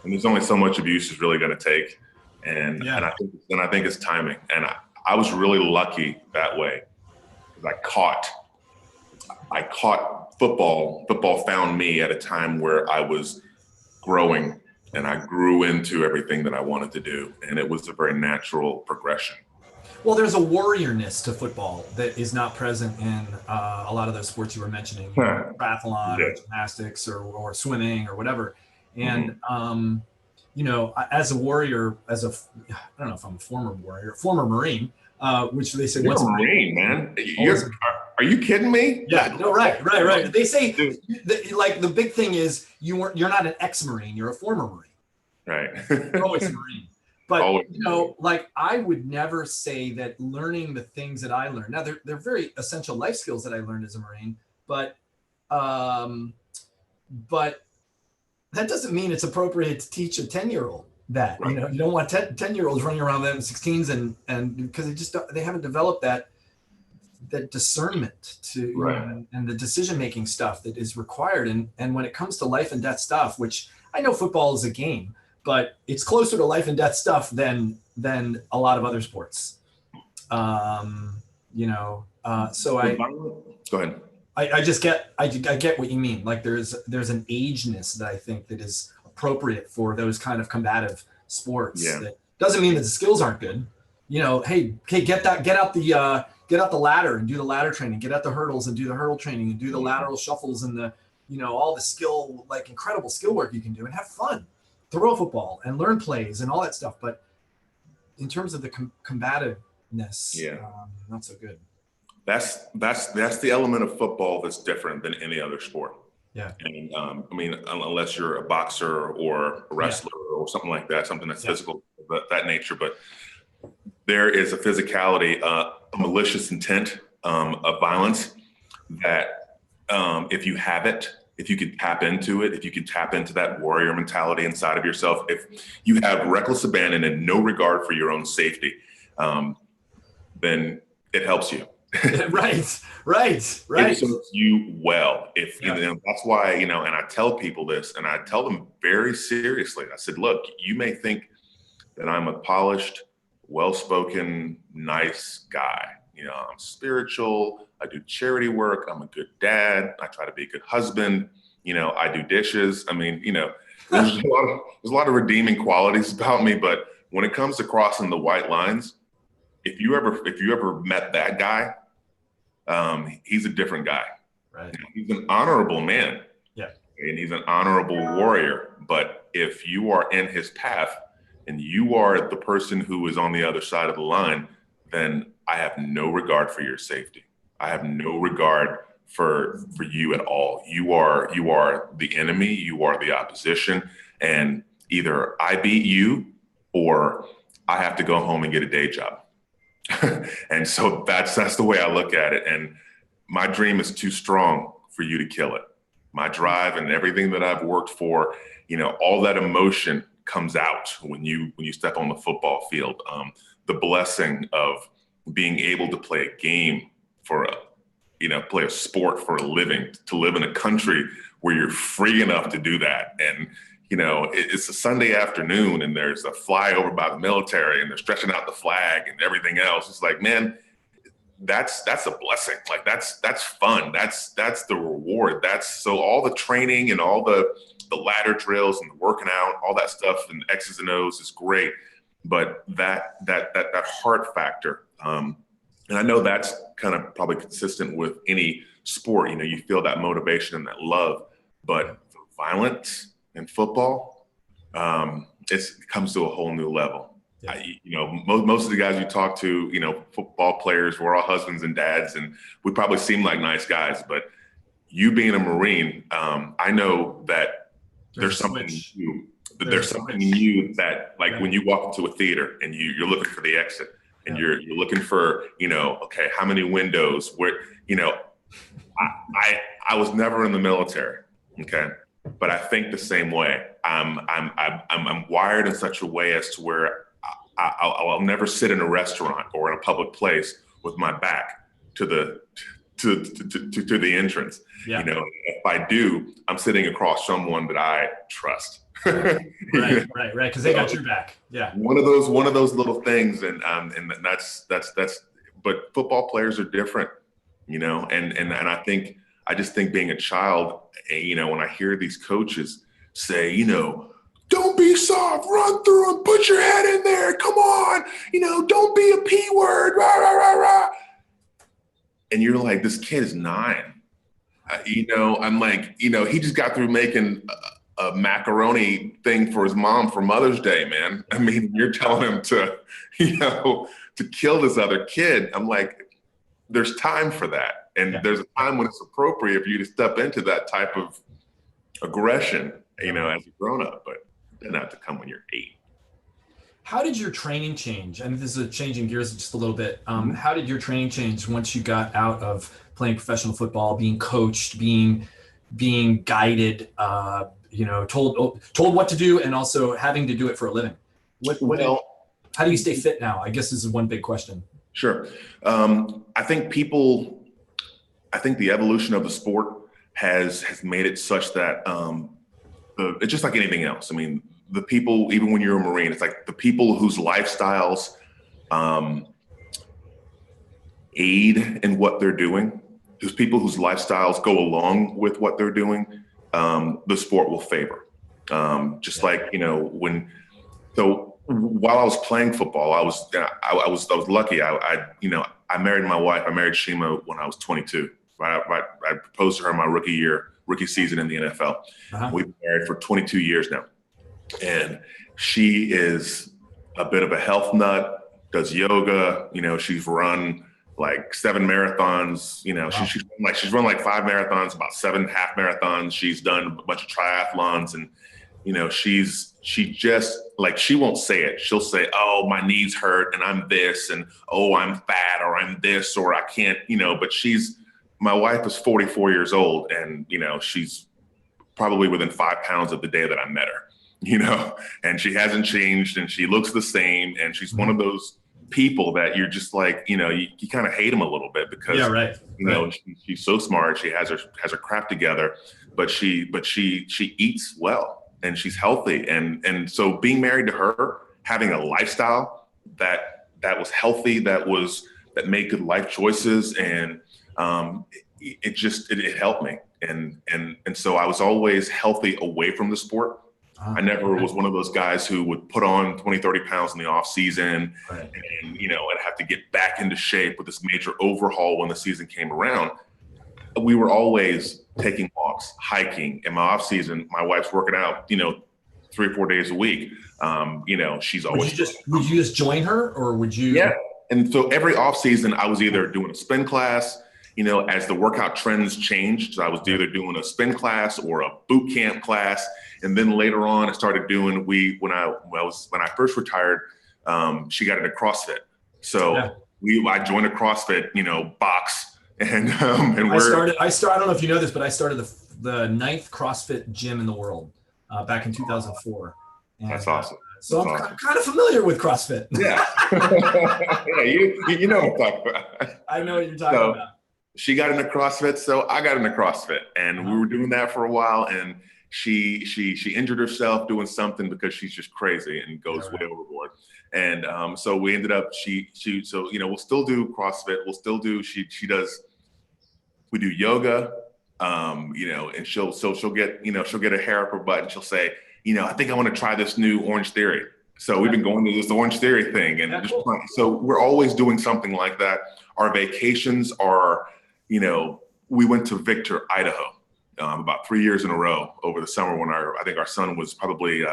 and there's only so much abuse is really going to take. And, Yeah. and I think it's timing. And I was really lucky that way because I caught football. Football found me at a time where I was growing and I grew into everything that I wanted to do. And it was a very natural progression. Well, there's a warriorness to football that is not present in a lot of those sports you were mentioning, triathlon or Yeah. gymnastics or swimming or whatever. And, Mhm. as a warrior, I don't know if I'm a former warrior, former Marine, which they say You're once a a Marine, Marine, man. always. Are you kidding me? Yeah, no, right. They say Dude. like the big thing is you're not an ex-Marine, you're a former Marine. Right. You're always a Marine. But Always. like I would never say that learning the things that I learned. Now they're very essential life skills that I learned as a Marine, but um, but that doesn't mean it's appropriate to teach a 10-year-old that. Right. You don't want 10-year-olds running around them 16s and because they haven't developed that discernment to Right. and the decision making stuff that is required. And when it comes to life and death stuff, which I know football is a game, but it's closer to life and death stuff than a lot of other sports. So Go ahead. I just get I get what you mean. Like there's an ageness that I think that is appropriate for those kind of combative sports. Yeah. That doesn't mean that the skills aren't good. Hey, get out the ladder and do the ladder training. Get out the hurdles and do the hurdle training and do the lateral shuffles and the all the skill, like incredible skill work you can do and have fun. Throw a football and learn plays and all that stuff. But in terms of the combativeness, not so good. That's the element of football that's different than any other sport. Yeah. And I mean, unless you're a boxer or a wrestler or something like that, something that's physical, that nature. But there is a physicality, a malicious intent of violence that if you have it, if you could tap into it, if you could tap into that warrior mentality inside of yourself, if you have reckless abandon and no regard for your own safety, then it helps you. Right. It serves you well. That's why, and I tell people this and I tell them very seriously. I said, look, you may think that I'm a polished, well-spoken, nice guy. I'm spiritual. I do charity work. I'm a good dad. I try to be a good husband. I do dishes. I mean, there's a lot of redeeming qualities about me, but when it comes to crossing the white lines, if you ever met that guy, he's a different guy. Right. He's an honorable man. Yeah. And he's an honorable warrior. But if you are in his path and you are the person who is on the other side of the line, then I have no regard for your safety. I have no regard for you at all. You are the enemy. You are the opposition. And either I beat you or I have to go home and get a day job. And so that's the way I look at it. And my dream is too strong for you to kill it. my drive and everything that I've worked for, all that emotion comes out when you step on the football field. The blessing of being able to play a game play a sport for a living, to live in a country where you're free enough to do that. And, it's a Sunday afternoon and there's a flyover by the military and they're stretching out the flag and everything else. It's like, man, that's a blessing. Like that's fun. That's the reward. So all the training and all the ladder drills and the working out, all that stuff and the X's and O's is great. But that heart factor, and I know that's kind of probably consistent with any sport, you feel that motivation and that love, but violence in football, it comes to a whole new level. Yeah. Most of the guys you talk to, football players, we're all husbands and dads, and we probably seem like nice guys, but you being a Marine, I know that there's something in you. There's something in you that, like, when you walk into a theater and you're looking for the exit, and you're looking for, okay, how many windows? Where, I was never in the military, okay, but I think the same way. I'm wired in such a way as to where I'll never sit in a restaurant or in a public place with my back to the entrance. Yeah. If I do, I'm sitting across someone that I trust. Right. Because they got your back. Yeah. One of those little things, and that's. But football players are different, and I just think being a child, when I hear these coaches say, don't be soft, run through and put your head in there. Come on, don't be a P word, rah, rah, rah, rah. And you're like, this kid is 9. I'm like, he just got through making a macaroni thing for his mom for Mother's Day, man. I mean, you're telling him to, to kill this other kid. I'm like, there's time for that. And there's a time when it's appropriate for you to step into that type of aggression, as a grown up, but it doesn't have to come when you're 8. How did your training change? And this is changing gears just a little bit. How did your training change once you got out of playing professional football, being coached, being guided, told what to do, and also having to do it for a living? How do you stay fit now? I guess this is one big question. Sure. I think the evolution of the sport has made it such that it's just like anything else. I mean, the people, even when you're a Marine, it's like the people whose lifestyles aid in what they're doing, those people whose lifestyles go along with what they're doing, the sport will favor. While I was playing football, I was lucky. I married my wife. I married Shima when I was 22. I proposed to her my rookie season in the NFL. Uh-huh. We've been married for 22 years now. And she is a bit of a health nut, does yoga. She's run like 7 marathons. Wow. She's run like 5 marathons, about 7 half marathons. She's done a bunch of triathlons, and she just, like, she won't say it. She'll say, oh, my knees hurt and I'm this, and oh, I'm fat, or I'm this, or I can't, but my wife is 44 years old, and, she's probably within 5 pounds of the day that I met her, and she hasn't changed, and she looks the same. And she's one of those people that you're just like, you kind of hate them a little bit because, she's so smart. She has her crap together, but she eats well. And she's healthy. And so being married to her, having a lifestyle that was healthy, that made good life choices, and it helped me. And so I was always healthy away from the sport. I never was one of those guys who would put on 20, 30 pounds in the off season, right, and I'd have to get back into shape with this major overhaul when the season came around. We were always taking walks, hiking. In my off season, my wife's working out, 3 or 4 days a week. She's always. Would you just join her, or would you? Yeah. And so every off season, I was either doing a spin class, as the workout trends changed. So I was either doing a spin class or a boot camp class. And then later on, I started doing, when I first retired, she got into CrossFit. So I joined a CrossFit, box. And I don't know if you know this, but I started the ninth CrossFit gym in the world back in 2004. And, That's awesome. So That's I'm awesome. kind of familiar with CrossFit. Yeah. Yeah, you know what I'm talking about. I know what you're talking about. She got into CrossFit, so I got into CrossFit, and we were doing that for a while. And she injured herself doing something because she's just crazy and goes way overboard. And so we ended up so we'll still do CrossFit. We'll still do we do yoga. And she'll get a hair up her butt and she'll say, I think I want to try this new Orange Theory. So we've been going to this Orange Theory thing and so we're always doing something like that. Our vacations are, we went to Victor, Idaho, about 3 years in a row over the summer when I think our son was probably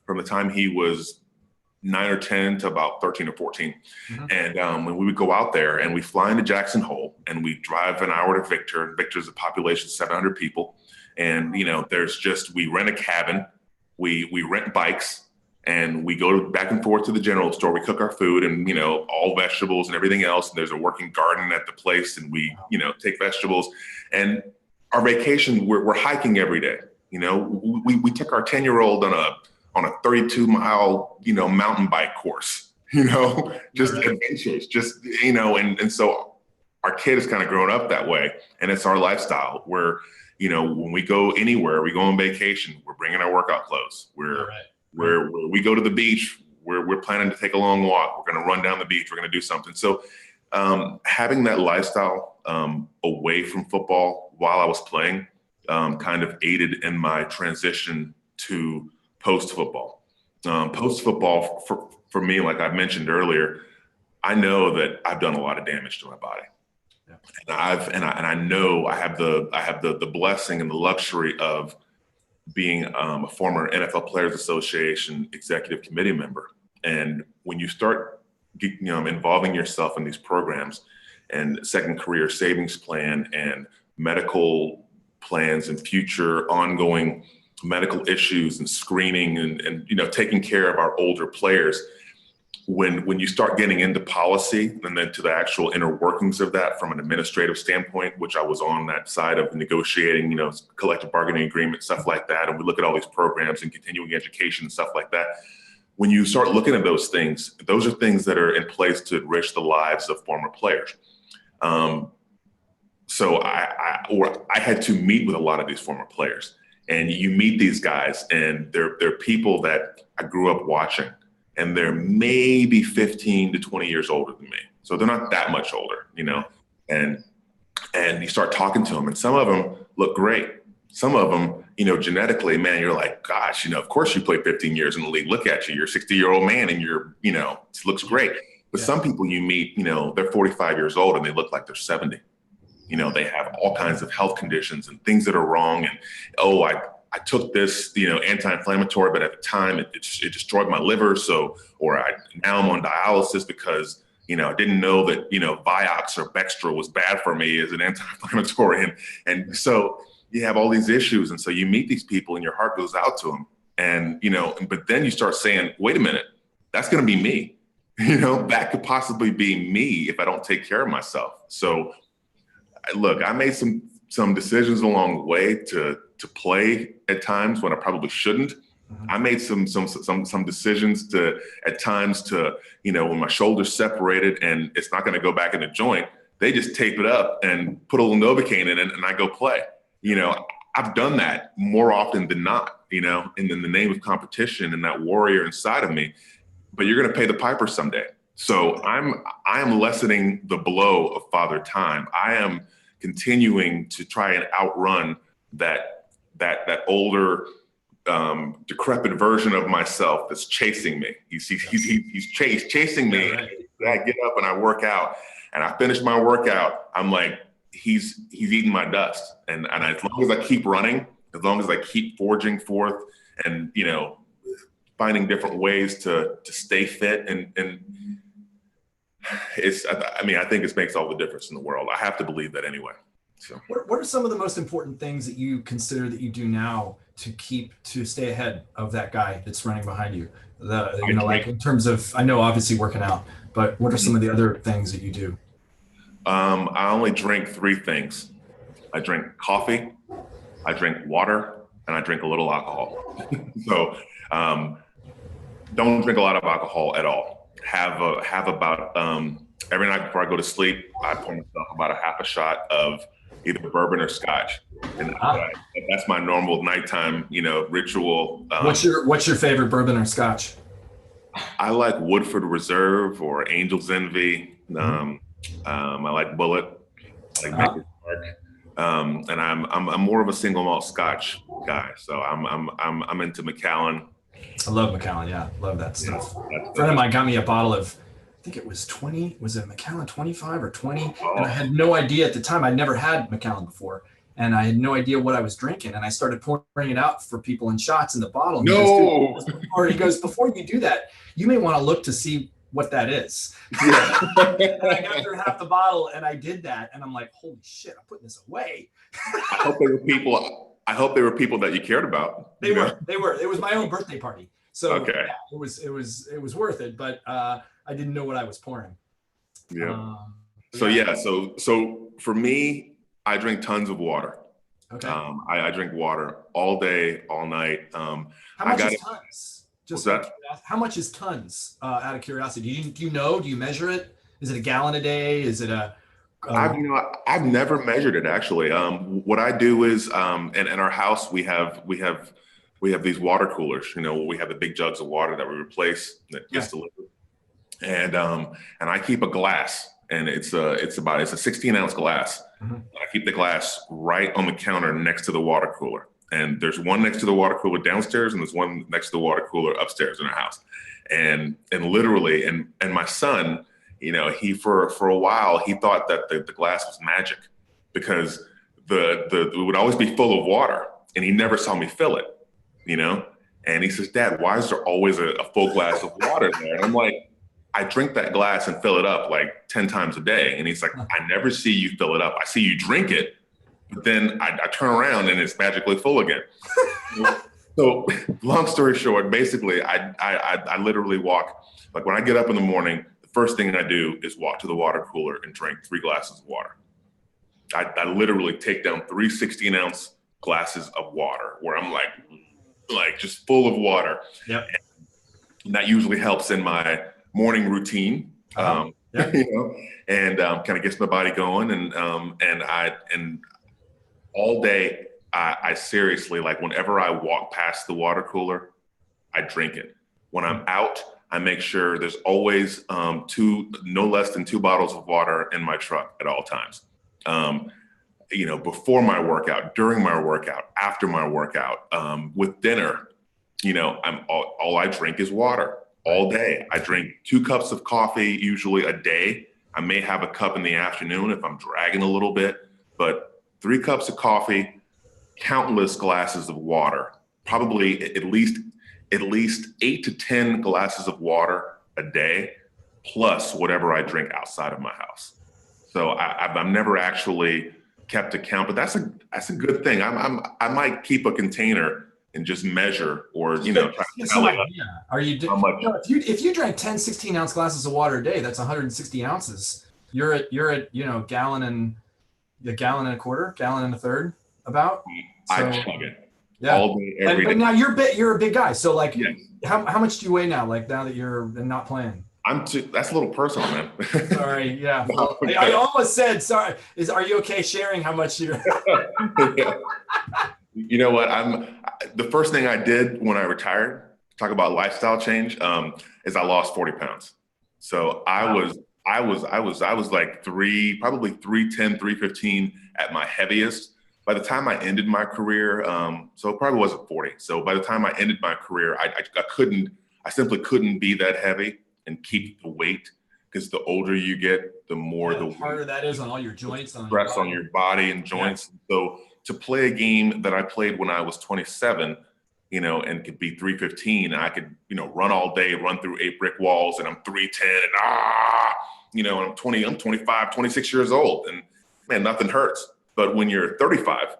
from the time he was 9 or 10 to about 13 or 14. Mm-hmm. And when we would go out there and we fly into Jackson Hole and we drive an hour to Victor. Victor's a population of 700 people. And, we rent a cabin, we rent bikes, and we go back and forth to the general store. We cook our food and, all vegetables and everything else. And there's a working garden at the place and we, take vegetables. And our vacation, we're hiking every day. We took our 10-year-old on a 32-mile, mountain bike course, just adventures, and so our kid has kind of grown up that way. And it's our lifestyle where, when we go anywhere, we go on vacation, we're bringing our workout clothes. We go to the beach, we're planning to take a long walk. We're going to run down the beach. We're going to do something. So having that lifestyle away from football while I was playing kind of aided in my transition to post-football. Post-football, for me, like I mentioned earlier, I know that I've done a lot of damage to my body. Yeah. And I know I have the blessing and the luxury of being a former NFL Players Association executive committee member. And when you start involving yourself in these programs and second career savings plan and medical plans and future ongoing medical issues and screening and taking care of our older players, when you start getting into policy and then to the actual inner workings of that from an administrative standpoint, which I was on that side of negotiating, collective bargaining agreement, stuff like that. And we look at all these programs and continuing education and stuff like that. When you start looking at those things, those are things that are in place to enrich the lives of former players. So I had to meet with a lot of these former players. And you meet these guys and they're people that I grew up watching, and they're maybe 15 to 20 years older than me. So they're not that much older, and you start talking to them and some of them look great. Some of them, genetically, man, you're like, gosh, of course you played 15 years in the league. Look at you, you're a 60-year-old man and you're, it looks great. But some people you meet, they're 45 years old and they look like they're 70. They have all kinds of health conditions and things that are wrong. And, I took this, anti-inflammatory, but at the time it destroyed my liver. So, now I'm on dialysis because, I didn't know that, Vioxx or Bextra was bad for me as an anti-inflammatory. And so you have all these issues. And so you meet these people and your heart goes out to them. And, but then you start saying, wait a minute, that's going to be me. That could possibly be me if I don't take care of myself. So look, I made some decisions along the way to play at times when I probably shouldn't. Mm-hmm. I made some decisions at times when my shoulder's separated and it's not going to go back in the joint, they just tape it up and put a little Novocaine in it and I go play. I've done that more often than not, and in the name of competition and that warrior inside of me, but you're going to pay the piper someday. So I am lessening the blow of Father Time. I am continuing to try and outrun that older, decrepit version of myself that's chasing me. He's chasing me. Yeah, right. I get up and I work out, and I finish my workout. I'm like, he's eating my dust. And as long as I keep running, as long as I keep forging forth, and finding different ways to stay fit, and I think it makes all the difference in the world. I have to believe that anyway. So what are some of the most important things that you consider that you do now to stay ahead of that guy that's running behind you? Like in terms of, I know obviously working out, but what are some of the other things that you do? I only drink 3 things. I drink coffee, I drink water, and I drink a little alcohol. So don't drink a lot of alcohol at all. Have about every night before I go to sleep, I pour myself about a half a shot of either bourbon or scotch, and Ah, that's my normal nighttime, ritual. what's your favorite bourbon or scotch? I like Woodford Reserve or Angel's Envy. Mhm. I like Bullet. I like Ah, Maker's Mark. And I'm more of a single malt Scotch guy, so I'm into Macallan. I love Macallan. Yeah, love that Yeah, stuff. A friend of that's mine got me a bottle of, I think it was 20. Was it Macallan 25 or 20? And I oh had no idea at the time. I'd never had Macallan before, and I had no idea what I was drinking. And I started pouring it out for people in shots in the bottle. And he goes, dude, no, before you do that, you may want to look to see what that is. yeah. And I got through half the bottle, and I did that, and I'm like, holy shit, I'm putting this away. I hope they were people. I hope they were people that you cared about. They were. They were. It was my own birthday party, so Okay. yeah, it was worth it. But I didn't know what I was pouring. Yeah. So Yeah. yeah. So for me, I drink tons of water. Okay. I drink water all day, all night. How I much got is it. tons? What's Just out of that? curiosity. How much is tons? Out of curiosity, do you know? Do you measure it? Is it a gallon a day? Is it a I've never measured it actually. What I do is, in our house we have these water coolers. We have the big jugs of water that we replace that yeah? gets delivered, and I keep a glass, and it's a 16-ounce glass. Mhm. I keep the glass right on the counter next to the water cooler. And there's one next to the water cooler downstairs, and there's one next to the water cooler upstairs in our house. And literally, and my son, he for a while he thought that the glass was magic because it would always be full of water, and he never saw me fill it, you know. And he says, "Dad, why is there always a full glass of water there?" And I'm like, "I drink that glass and fill it up like 10 times a day." And he's like, "I never see you fill it up. I see you drink it, but then I turn around and it's magically full again." So, long story short, basically, I literally walk. Like when I get up in the morning, the first thing I do is walk to the water cooler and drink 3 glasses of water. I literally take down 3 16-ounce glasses of water where I'm like just full of water. Yep. And that usually helps in my morning routine. Uh-huh. Yeah. And kind of gets my body going. And all day, I seriously, like whenever I walk past the water cooler, I drink it. When I'm out, I make sure there's always no less than 2 bottles of water in my truck at all times. Before my workout, during my workout, after my workout, with dinner, all I drink is water all day. I drink 2 cups of coffee usually a day. I may have a cup in the afternoon if I'm dragging a little bit, but 3 cups of coffee, countless glasses of water, probably at least 8 to 10 glasses of water a day, plus whatever I drink outside of my house. So I've never actually kept account, but that's a good thing. I might keep a container and just measure or try to Get some tally idea. Are you, how much. if you drank 10 16-ounce glasses of water a day, that's 160 ounces. You're at gallon and a gallon and a quarter, gallon and a third, about. I So, chug it yeah. all day, every But day. now you're a big guy. So like, Yes. how much do you weigh now? Like now that you're not playing. That's a little personal, man. Sorry. Yeah. No, Well, I almost said sorry. Are you okay sharing how much you're? Yeah. You know what? The first thing I did when I retired, talk about lifestyle change, is I lost 40 pounds. So Wow. I was like probably 310, 315 at my heaviest. By the time I ended my career, so it probably wasn't 40. So by the time I ended my career, I simply couldn't be that heavy and keep the weight, because the older you get, the more Yeah, the the harder that is on all your joints, on stress on your body and joints. So to play a game that I played when I was 27, and could be 315, I could, run all day, run through 8 brick walls, and I'm 310 and and I'm 25, 26 years old, and man, nothing hurts. But when you're 35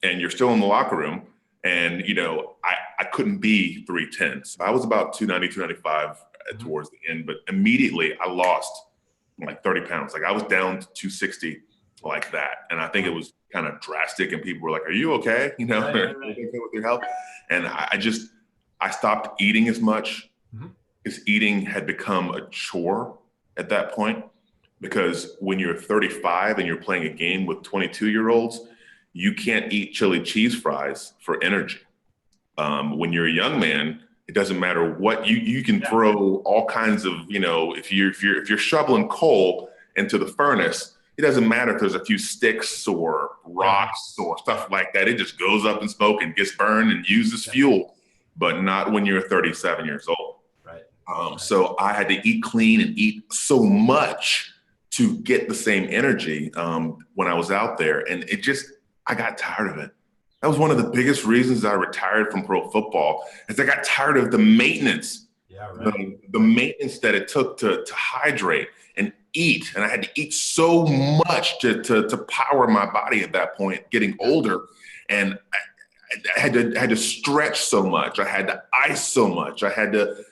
and you're still in the locker room and, I couldn't be 310. So I was about 290, 295 towards the end, but immediately I lost like 30 pounds. Like I was down to 260 like that. And I think it was kind of drastic, and people were like, "Are you okay? You know, Right, are right, you right. okay with your health?" And I stopped eating as much because eating had become a chore at that point. Because when you're 35 and you're playing a game with 22-year-olds, you can't eat chili cheese fries for energy. When you're a young man, it doesn't matter what you can throw all kinds of, if you're shoveling coal into the furnace, it doesn't matter if there's a few sticks or rocks or stuff like that. It just goes up in smoke and gets burned and uses fuel, but not when you're 37 years old. Right. So I had to eat clean and eat so much to get the same energy when I was out there. And I got tired of it. That was one of the biggest reasons I retired from pro football, is I got tired of the maintenance. Yeah, right. The maintenance that it took to hydrate and eat. And I had to eat so much to power my body at that point, getting older. And I had to stretch so much. I had to ice so much. I had to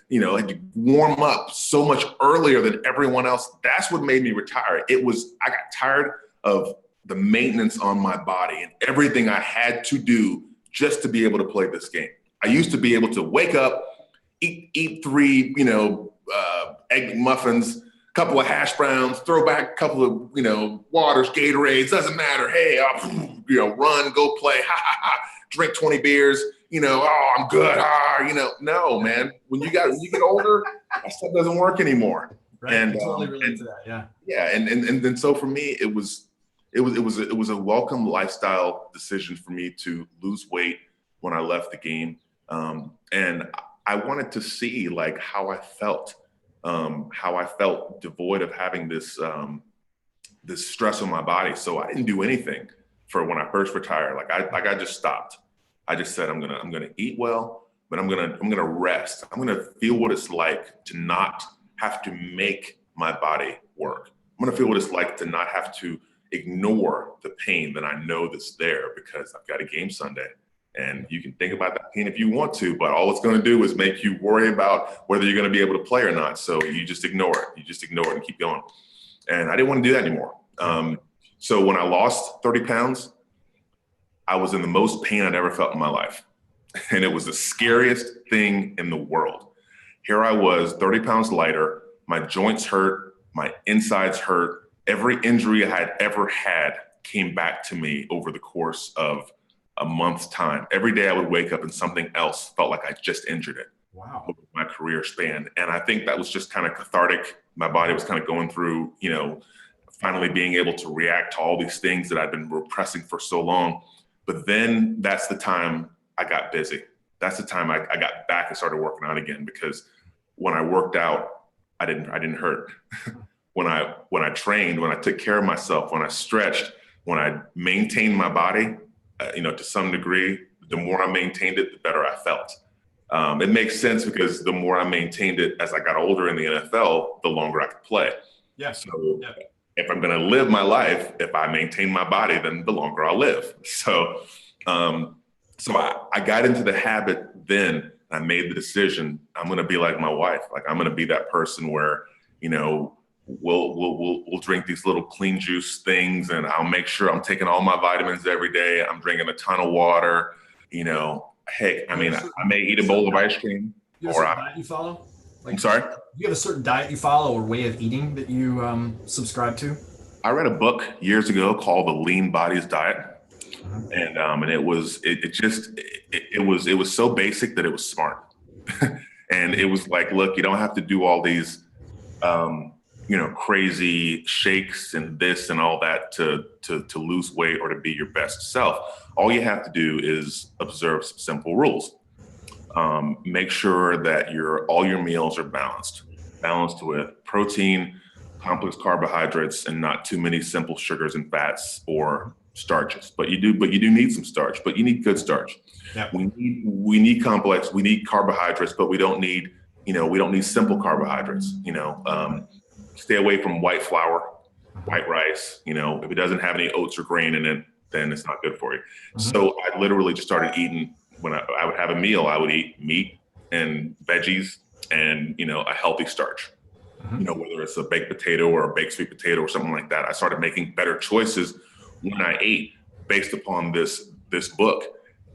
warm up so much earlier than everyone else. That's what made me retire. I got tired of the maintenance on my body and everything I had to do just to be able to play this game. I used to be able to wake up, eat 3, egg muffins, couple of hash browns, throw back a couple of, waters, Gatorades, doesn't matter. Hey, I'll, run, go play, ha, ha, ha, drink 20 beers, oh, I'm good. No, man, when you get older, that stuff doesn't work anymore. Right. And I totally relate to that. Yeah. Yeah. And then so for me, it was a welcome lifestyle decision for me to lose weight when I left the game. And I wanted to see like how I felt devoid of having this stress on my body. So I didn't do anything for when I first retired. I just stopped. I just said, I'm gonna eat well, but I'm gonna rest. I'm gonna feel what it's like to not have to make my body work. I'm gonna feel what it's like to not have to ignore the pain that I know that's there because I've got a game Sunday. And you can think about that pain if you want to, but all it's going to do is make you worry about whether you're going to be able to play or not. So you just ignore it. You just ignore it and keep going. And I didn't want to do that anymore. So when I lost 30 pounds, I was in the most pain I'd ever felt in my life. And it was the scariest thing in the world. Here I was, 30 pounds lighter. My joints hurt. My insides hurt. Every injury I had ever had came back to me over the course of a month's time. Every day I would wake up and something else felt like I just injured it. Wow. Over my career span. And I think that was just kind of cathartic. My body was kind of going through, finally being able to react to all these things that I've been repressing for so long. But then that's the time I got busy. That's the time I got back and started working out again, because when I worked out, I didn't hurt. When I trained, when I took care of myself, when I stretched, when I maintained my body, to some degree, the more I maintained it, the better I felt. It makes sense because the more I maintained it as I got older in the NFL, the longer I could play. Yeah. So if I'm going to live my life, if I maintain my body, then the longer I'll live. So, I got into the habit then. I made the decision. I'm going to be like my wife. Like, I'm going to be that person where, we'll drink these little clean juice things, and I'll make sure I'm taking all my vitamins every day. I'm drinking a ton of water. Heck, I may eat a bowl of ice cream. You have a certain diet you follow? I'm sorry? You have a certain diet you follow or way of eating that you subscribe to? I read a book years ago called The Lean Bodies Diet. And it was so basic that it was smart. And it was like, look, you don't have to do all these crazy shakes and this and all that to lose weight or to be your best self. All you have to do is observe some simple rules. Make sure that all your meals are balanced with protein, complex carbohydrates, and not too many simple sugars and fats or starches. But you do need some starch, but you need good starch. Yep. We need carbohydrates, but we don't need simple carbohydrates. Stay away from white flour, white rice. If it doesn't have any oats or grain in it, then it's not good for you. So I literally just started eating. When I would have a meal, I would eat meat and veggies and, a healthy starch. Whether it's a baked potato or a baked sweet potato or something like that. I started making better choices when I ate. based upon this book.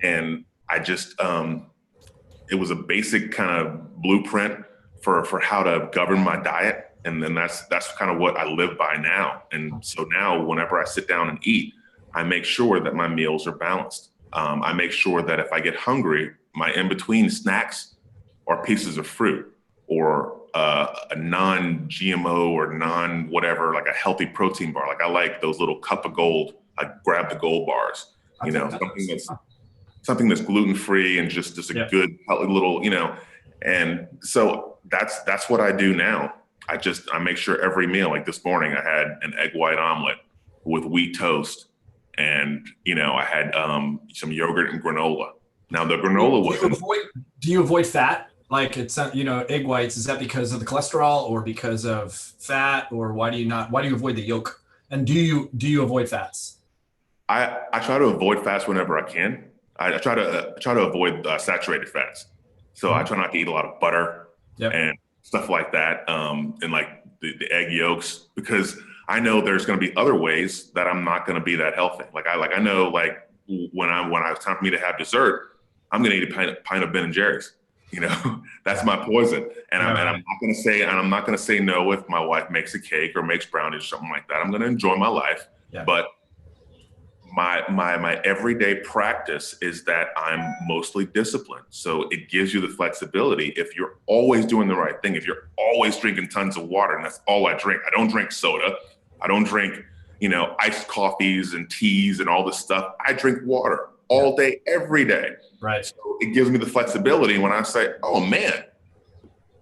And I just, it was a basic kind of blueprint for how to govern my diet. And then that's kind of what I live by now. And so now whenever I sit down and eat, I make sure that my meals are balanced. I make sure that if I get hungry, my in-between snacks are pieces of fruit or a non-GMO or non-whatever, like a healthy protein bar. Like I like those little cup of gold. I grab the gold bars, something that's gluten-free and just a good little, and so that's what I do now. I make sure every meal, like this morning, I had an egg white omelet with wheat toast, and I had some yogurt and granola. Now the granola was. Do you avoid fat? Like it's egg whites. Is that because of the cholesterol or because of fat, or why do you avoid the yolk? And do you avoid fats? I try to avoid fats whenever I can. I try to avoid saturated fats. So I try not to eat a lot of butter and stuff like that, and like the egg yolks, because I know there's going to be other ways that I'm not going to be that healthy. I know when it's time for me to have dessert, I'm going to eat a pint of Ben and Jerry's. That's my poison. And I'm not going to say no if my wife makes a cake or makes brownies or something like that. I'm going to enjoy my life, but my everyday practice is that I'm mostly disciplined. So it gives you the flexibility. If you're always doing the right thing, if you're always drinking tons of water, and that's all I drink. I don't drink soda. I don't drink, iced coffees and teas and all this stuff. I drink water all day, every day. Right. So it gives me the flexibility when I say, oh man,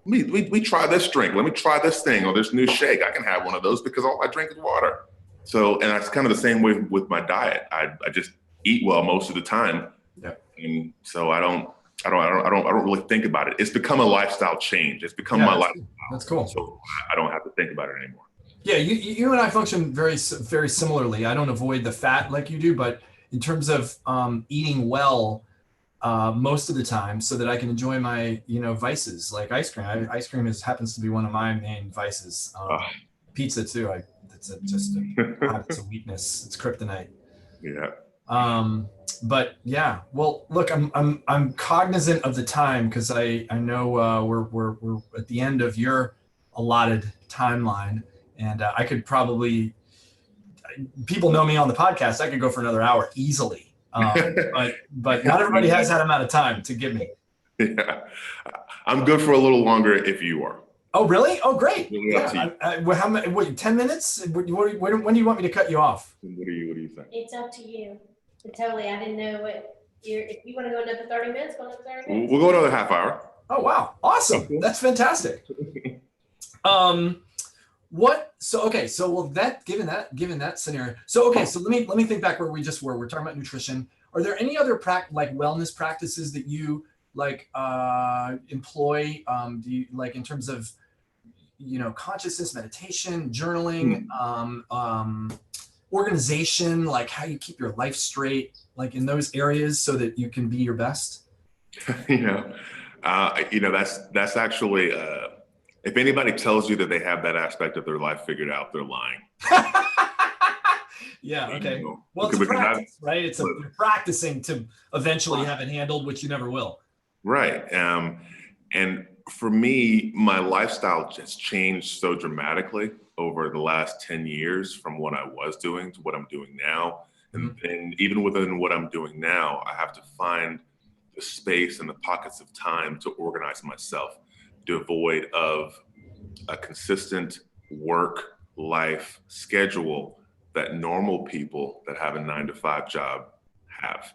we try this drink. Let me try this thing or this new shake. I can have one of those because all I drink is water. So, and that's kind of the same way with my diet. I just eat well most of the time. Yeah. And so I don't really think about it. It's become a lifestyle change. It's become my lifestyle. That's cool. So I don't have to think about it anymore. Yeah. You and I function very, very similarly. I don't avoid the fat like you do, but in terms of eating well most of the time so that I can enjoy my, vices like ice cream. Ice cream happens to be one of my main vices. Pizza too. It's a weakness. It's kryptonite. Yeah. But yeah, well, look, I'm cognizant of the time because I know we're at the end of your allotted timeline, and I could probably, people know me on the podcast, I could go for another hour easily. But not everybody has that amount of time to give me. Yeah, I'm good for a little longer if you are. Oh, really? Oh, great. Really up to you. How many? 10 minutes? When do you want me to cut you off? What do you think? It's up to you. Totally. I didn't know if you want to go another 30 minutes, go another 30 minutes. We'll go another half hour. Oh, wow. Awesome. Okay. That's fantastic. Given that scenario. So let me think back where we just were. We're talking about nutrition. Are there any other wellness practices that you employ? Do you in terms of consciousness, meditation, journaling, organization, like how you keep your life straight, like in those areas so that you can be your best? That's actually, if anybody tells you that they have that aspect of their life figured out, they're lying. Yeah. Okay. Well, it's a practice, right? You're practicing to eventually have it handled, which you never will. Right. And for me, my lifestyle just changed so dramatically over the last 10 years from what I was doing to what I'm doing now. And even within what I'm doing now, I have to find the space and the pockets of time to organize myself, devoid of a consistent work-life schedule that normal people that have a 9-to-5 job have.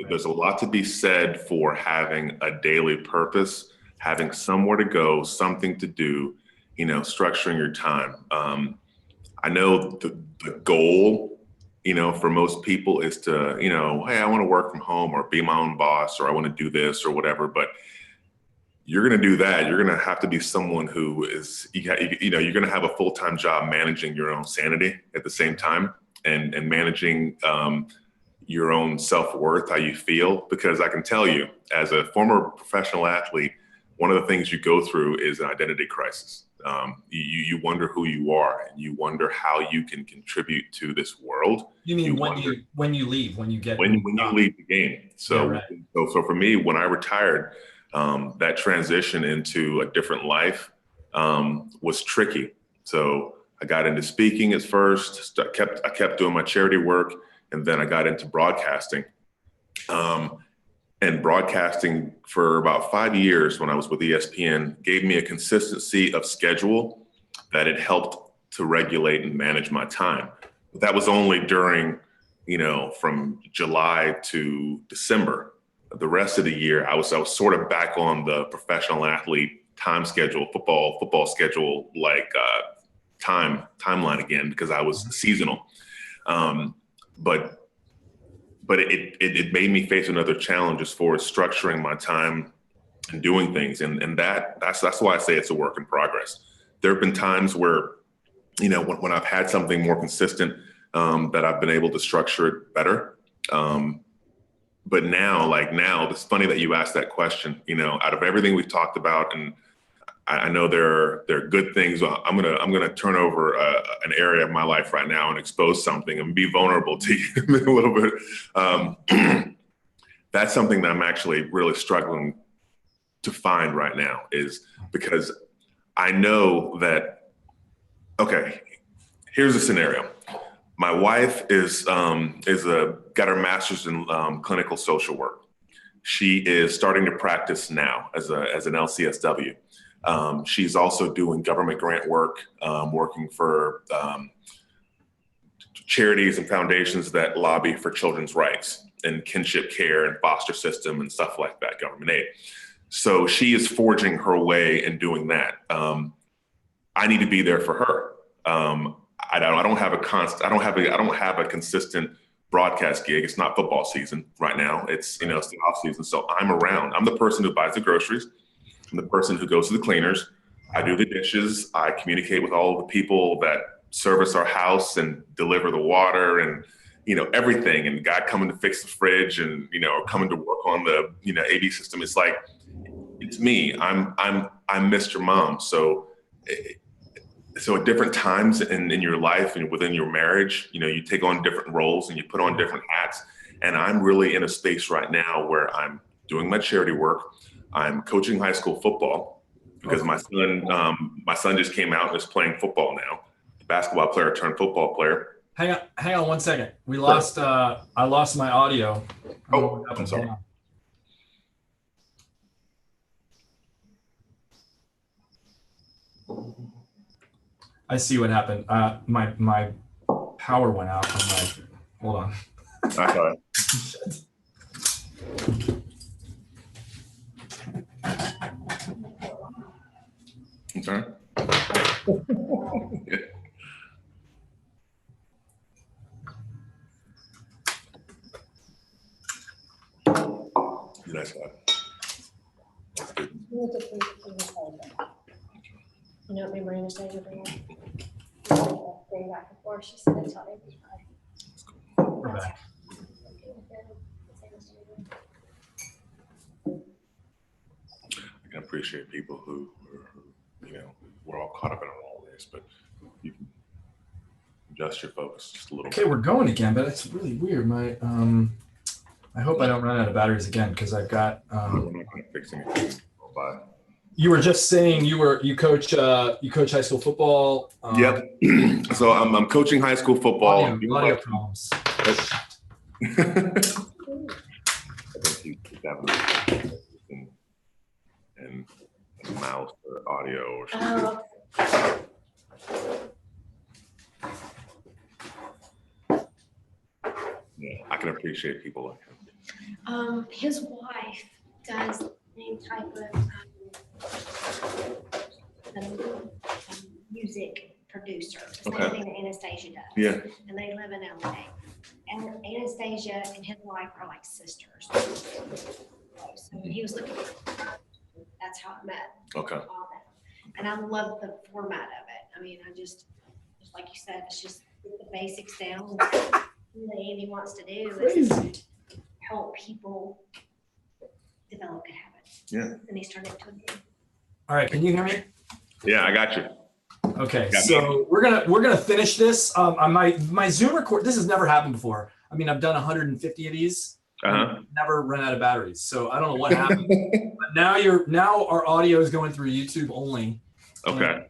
There's a lot to be said for having a daily purpose, having somewhere to go, something to do, structuring your time. I know the goal, for most people is to, hey, I want to work from home or be my own boss, or I want to do this or whatever. But you're going to do that. You're going to have to be someone who is, you're going to have a full-time job managing your own sanity at the same time and managing your own self-worth, how you feel. Because I can tell you, as a former professional athlete, one of the things you go through is an identity crisis. You wonder who you are, and you wonder how you can contribute to this world. You mean when you leave, when you get when you leave the game. So, yeah, right. so for me, when I retired, that transition into a different life was tricky. So I got into speaking at first. I kept doing my charity work, and then I got into broadcasting. And broadcasting for about 5 years when I was with ESPN gave me a consistency of schedule that it helped to regulate and manage my time. But that was only during, from July to December. The rest of the year, I was sort of back on the professional athlete time schedule, football schedule, like timeline again, because I was seasonal. But it made me face another challenge as far as structuring my time and doing things. And that's why I say it's a work in progress. There have been times where, when I've had something more consistent, that I've been able to structure it better. But now, it's funny that you asked that question. Out of everything we've talked about, and I know there are good things. I'm gonna turn over an area of my life right now and expose something and be vulnerable to you a little bit. That's something that I'm actually really struggling to find right now, is because I know that. Okay, here's a scenario. My wife is got her master's in clinical social work. She is starting to practice now as an LCSW. She's also doing government grant work, working for charities and foundations that lobby for children's rights and kinship care and foster system and stuff like that, government aid. So she is forging her way in doing that. I need to be there for her. I don't have a consistent broadcast gig. It's not football season right now. It's the off season. So I'm around. I'm the person who buys the groceries. I'm the person who goes to the cleaners. I do the dishes. I communicate with all of the people that service our house and deliver the water and, everything. And the guy coming to fix the fridge and, or coming to work on the, AV system. It's like, it's me. I'm Mr. Mom. So at different times in your life and within your marriage, you take on different roles and you put on different hats. And I'm really in a space right now where I'm doing my charity work. I'm coaching high school football because my son just came out and is playing football now. Basketball player turned football player. Hang on 1 second. We lost. I lost my audio. Oh, I'm sorry. I see what happened. My power went out. I'm like, hold on. That's all right. I'm sorry. Nice one. That's good. You know what me bring Anastasia bring? Bring back and forth. She said it's hot every time. We're back. I can appreciate people who we're all caught up in all this, but you can adjust your focus just a little Okay, bit. we're going again, but it's really weird. I hope I don't run out of batteries again because I've got. We're not going to fix anything. Bye. You were just saying you coach high school football. Yep. So I'm coaching high school football. Audio problems. I think you keep having and mouse or audio or something. Yeah, I can appreciate people like him. His wife does any type of music producer. Same Okay. thing that Anastasia does. Yeah. And they live in LA. And Anastasia and his wife are like sisters. So he was looking for, that's how I met Okay. all of them. And I love the format of it. I mean, just like you said, it's just get the basics down. What Andy wants to do is help people develop good habits. Yeah. And he's turned into a All right, can you hear me? Yeah, I got you. Okay, Got me. so we're gonna finish this. On my Zoom record, this has never happened before. I mean, I've done 150 of these. And never run out of batteries. So I don't know what happened. But now our audio is going through YouTube only. Okay.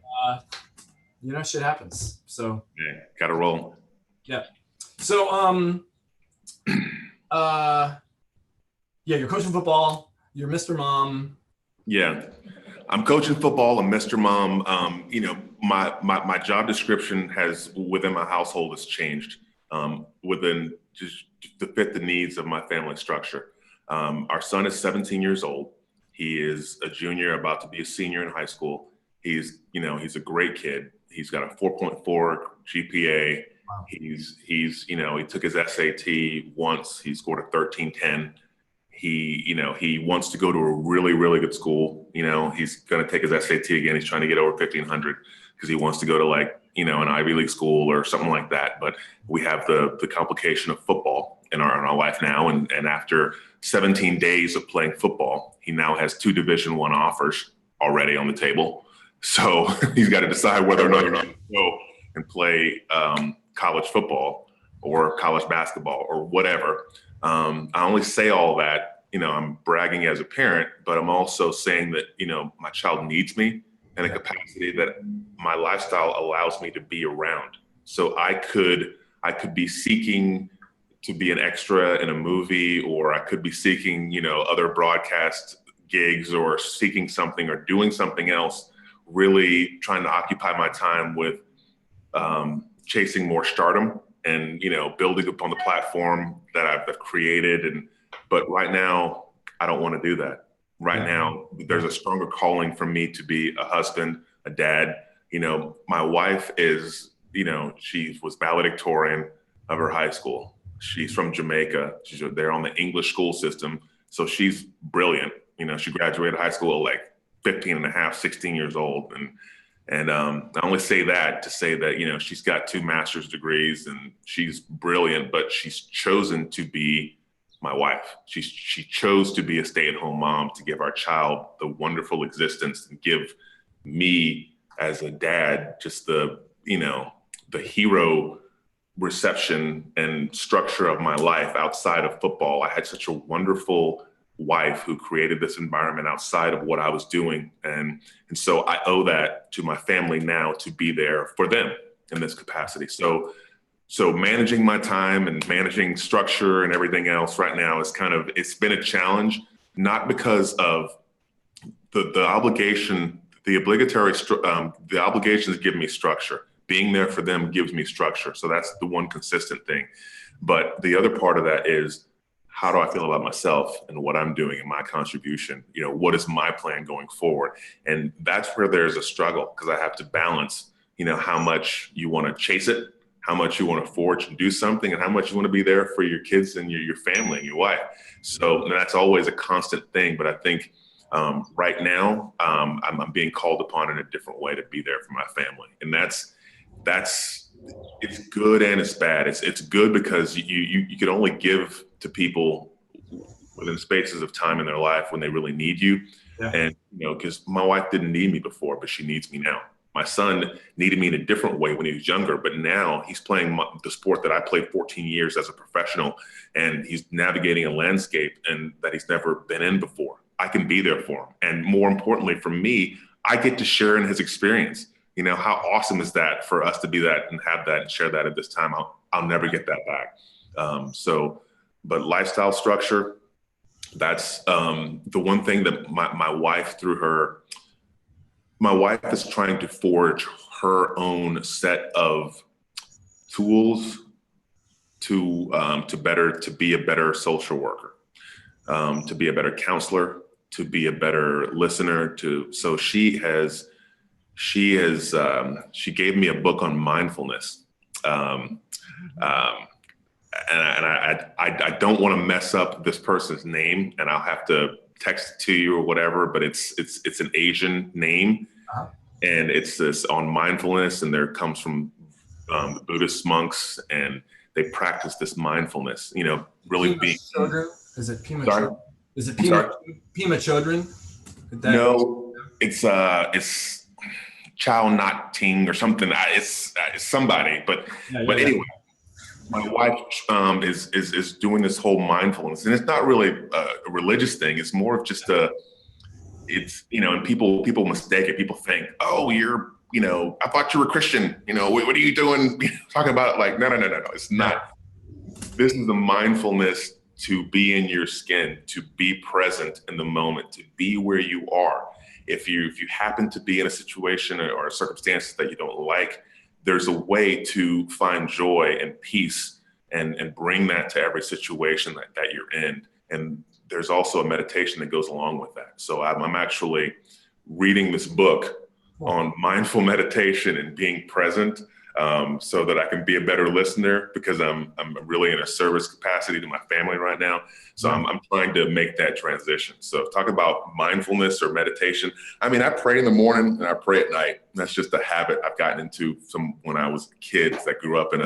And, shit happens. So Yeah, gotta roll. Yeah. So you're coaching football. You're Mr. Mom. Yeah, I'm coaching football. I'm Mr. Mom. My job description within my household has changed within just to fit the needs of my family structure. Our son is 17 years old. He is a junior, about to be a senior in high school. He's a great kid. He's got a 4.4 GPA. Wow. He took his SAT once. He scored a 1310. He wants to go to a really, really good school. He's going to take his SAT again. He's trying to get over 1500 because he wants to go to an Ivy League school or something like that. But we have the complication of football in our life now. And after 17 days of playing football, he now has 2 Division I offers already on the table. So he's got to decide whether or not to go and play college football or college basketball or whatever. I only say all that, I'm bragging as a parent, but I'm also saying that, my child needs me in a capacity that my lifestyle allows me to be around. So I could be seeking to be an extra in a movie, or I could be seeking, other broadcast gigs, or seeking something or doing something else, really trying to occupy my time with chasing more stardom and, building upon the platform that I've created. But right now, I don't want to do that. Right now, there's a stronger calling for me to be a husband, a dad. My wife is, she was valedictorian of her high school. She's from Jamaica. She's there on the English school system. So she's brilliant. She graduated high school at like 15 and a half, 16 years old. And I only say that to say that, she's got 2 master's degrees and she's brilliant, but she's chosen to be my wife. She chose to be a stay-at-home mom to give our child the wonderful existence and give me as a dad just the hero reception and structure of my life outside of football. I had such a wonderful wife who created this environment outside of what I was doing. And so I owe that to my family now to be there for them in this capacity. So managing my time and managing structure and everything else right now is it's been a challenge, not because of the obligation, the obligations give me structure. Being there for them gives me structure. So that's the one consistent thing. But the other part of that is, how do I feel about myself and what I'm doing and my contribution? What is my plan going forward? And that's where there's a struggle, because I have to balance, how much you want to chase it, how much you want to forge and do something, and how much you want to be there for your kids and your family and your wife. So that's always a constant thing. But I think right now I'm being called upon in a different way to be there for my family. And that's it's good and it's bad. It's good because you can only give to people within spaces of time in their life when they really need you. Yeah. And, because my wife didn't need me before, but she needs me now. My son needed me in a different way when he was younger, but now he's playing the sport that I played 14 years as a professional, and he's navigating a landscape and that he's never been in before. I can be there for him. And more importantly for me, I get to share in his experience. How awesome is that for us to be that and have that and share that at this time? I'll never get that back. But lifestyle structure, that's the one thing that my wife is trying to forge her own set of tools to be a better social worker, to be a better counselor, to be a better listener. So she gave me a book on mindfulness. And I don't want to mess up this person's name, and I'll have to text it to you or whatever, but it's an Asian name. Uh-huh. And it's this on mindfulness, and there comes from the Buddhist monks, and they practice this mindfulness, really being. Is it Pima Chodron? Is it Pima Chodron? No, it's child not ting or something. It's somebody, but Yeah. anyway, my wife is doing this whole mindfulness, and it's not really a religious thing. It's more of just it's and people mistake it. People think, oh, you're I thought you were Christian. What are you doing? Talking about it like no. It's not. This is the mindfulness to be in your skin, to be present in the moment, to be where you are. If you happen to be in a situation or a circumstance that you don't like, there's a way to find joy and peace and bring that to every situation that you're in. And there's also a meditation that goes along with that. So I'm actually reading this book on mindful meditation and being present, so that I can be a better listener, because I'm really in a service capacity to my family right now. So I'm trying to make that transition. So talk about mindfulness or meditation. I mean, I pray in the morning and I pray at night. That's just a habit I've gotten into when I was a kid. I grew up in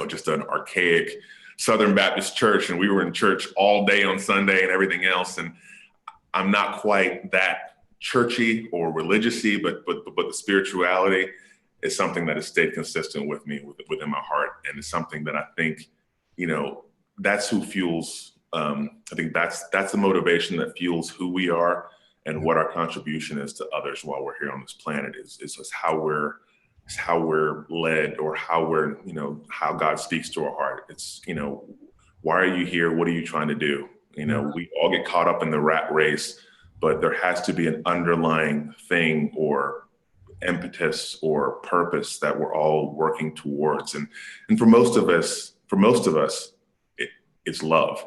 just an archaic Southern Baptist church, and we were in church all day on Sunday and everything else. And I'm not quite that churchy or religious-y, but the spirituality is something that has stayed consistent with me within my heart. And it's something that I think, that's who fuels, I think that's the motivation that fuels who we are and what our contribution is to others while we're here on this planet is how we're led, or how God speaks to our heart. It's, why are you here? What are you trying to do? We all get caught up in the rat race, but there has to be an underlying thing or impetus or purpose that we're all working towards. And for most of us, it's love.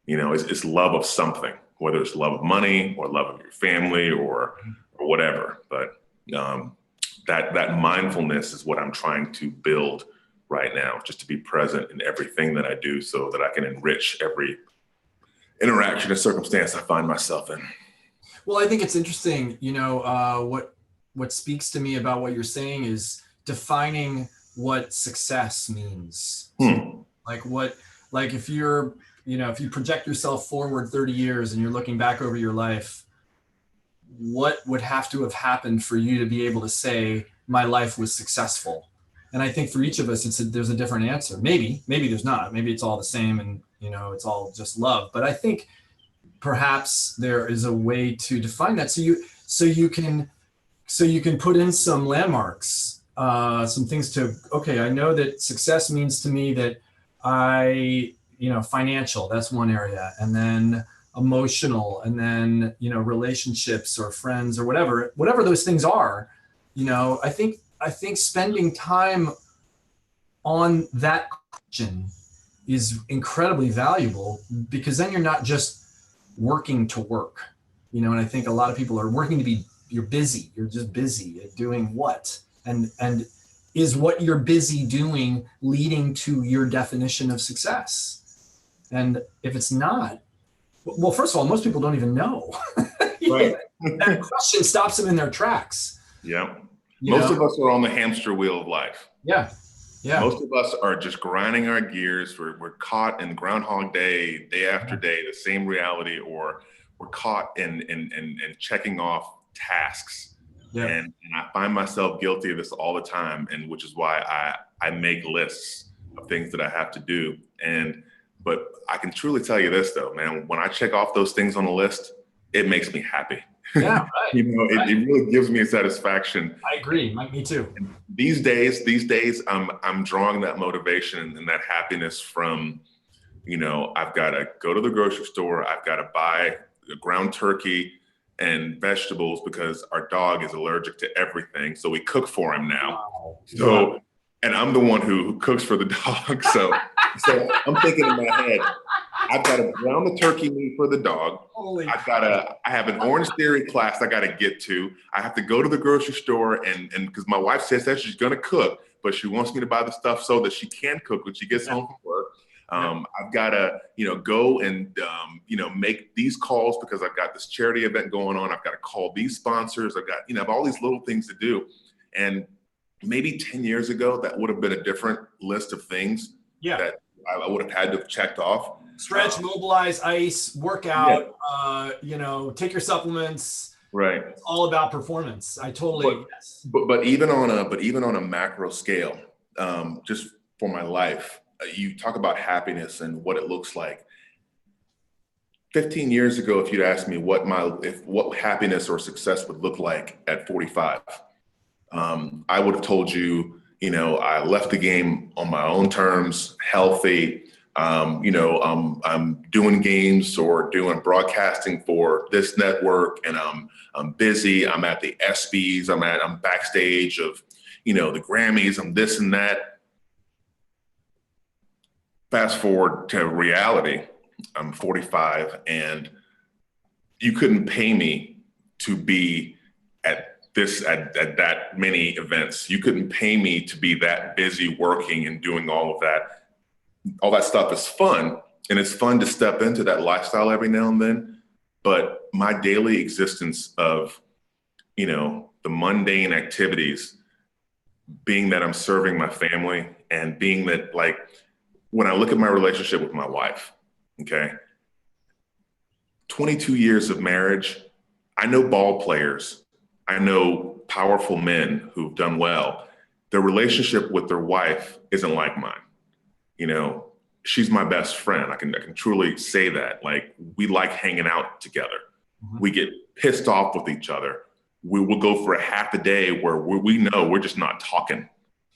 It's love of something, whether it's love of money or love of your family or whatever. But that mindfulness is what I'm trying to build right now, just to be present in everything that I do, so that I can enrich every interaction and circumstance I find myself in. Well, I think it's interesting, what speaks to me about what you're saying is defining what success means. Like if you project yourself forward 30 years and you're looking back over your life, what would have to have happened for you to be able to say my life was successful? And I think for each of us, there's a different answer. Maybe there's not. Maybe it's all the same, and it's all just love. But I think perhaps there is a way to define that, so you can put in some landmarks, some things okay, I know that success means to me that financial, that's one area, and then emotional, and then relationships or friends or whatever those things are. I think spending time on that question is incredibly valuable, because then you're not just working to work, and I think a lot of people are working you're busy. You're just busy at doing what? And is what you're busy doing leading to your definition of success? And if it's not, well, first of all, most people don't even know. Right. That question stops them in their tracks. Yeah. Most of us are on the hamster wheel of life. Yeah. Most of us are just grinding our gears. We're caught in Groundhog Day, day after day, the same reality, or we're caught in checking off tasks. Yeah. And I find myself guilty of this all the time, and which is why I make lists of things that I have to do. But I can truly tell you this though, man, when I check off those things on the list, it makes me happy. Yeah, right. It really gives me a satisfaction. I agree. Me too. And these days, I'm drawing that motivation and that happiness from, I've got to go to the grocery store. I've got to buy a ground turkey and vegetables because our dog is allergic to everything. So we cook for him now. Wow. So, and I'm the one who cooks for the dog. So I'm thinking in my head, I've got to brown the turkey meat for the dog. I have an Orange Theory class I got to get to. I have to go to the grocery store and because my wife says that she's going to cook, but she wants me to buy the stuff so that she can cook when she gets home from work. I've got to, go and, make these calls because I've got this charity event going on. I've got to call these sponsors. I've got, I have all these little things to do. And maybe 10 years ago, that would have been a different list of things that I would have had to have checked off. Stretch, mobilize, ice, work out, take your supplements. Right. It's all about performance. I totally, yes. But even on a macro scale, just for my life, you talk about happiness and what it looks like. 15 years ago, if you'd asked me what happiness or success would look like at 45, I would have told you, I left the game on my own terms, healthy. I'm doing games or doing broadcasting for this network, and I'm busy. I'm at the ESPYs. I'm backstage of, the Grammys. I'm this and that. Fast forward to reality. I'm 45, and you couldn't pay me to be at that many events. You couldn't pay me to be that busy working and doing all of that. All that stuff is fun, and it's fun to step into that lifestyle every now and then. But my daily existence of, the mundane activities, being that I'm serving my family, and being that, like, when I look at my relationship with my wife, okay, 22 years of marriage, I know ball players, I know powerful men who've done well. Their relationship with their wife isn't like mine. She's my best friend. I can truly say that. Like, we like hanging out together. Mm-hmm. We get pissed off with each other. We will go for a half a day where we know we're just not talking.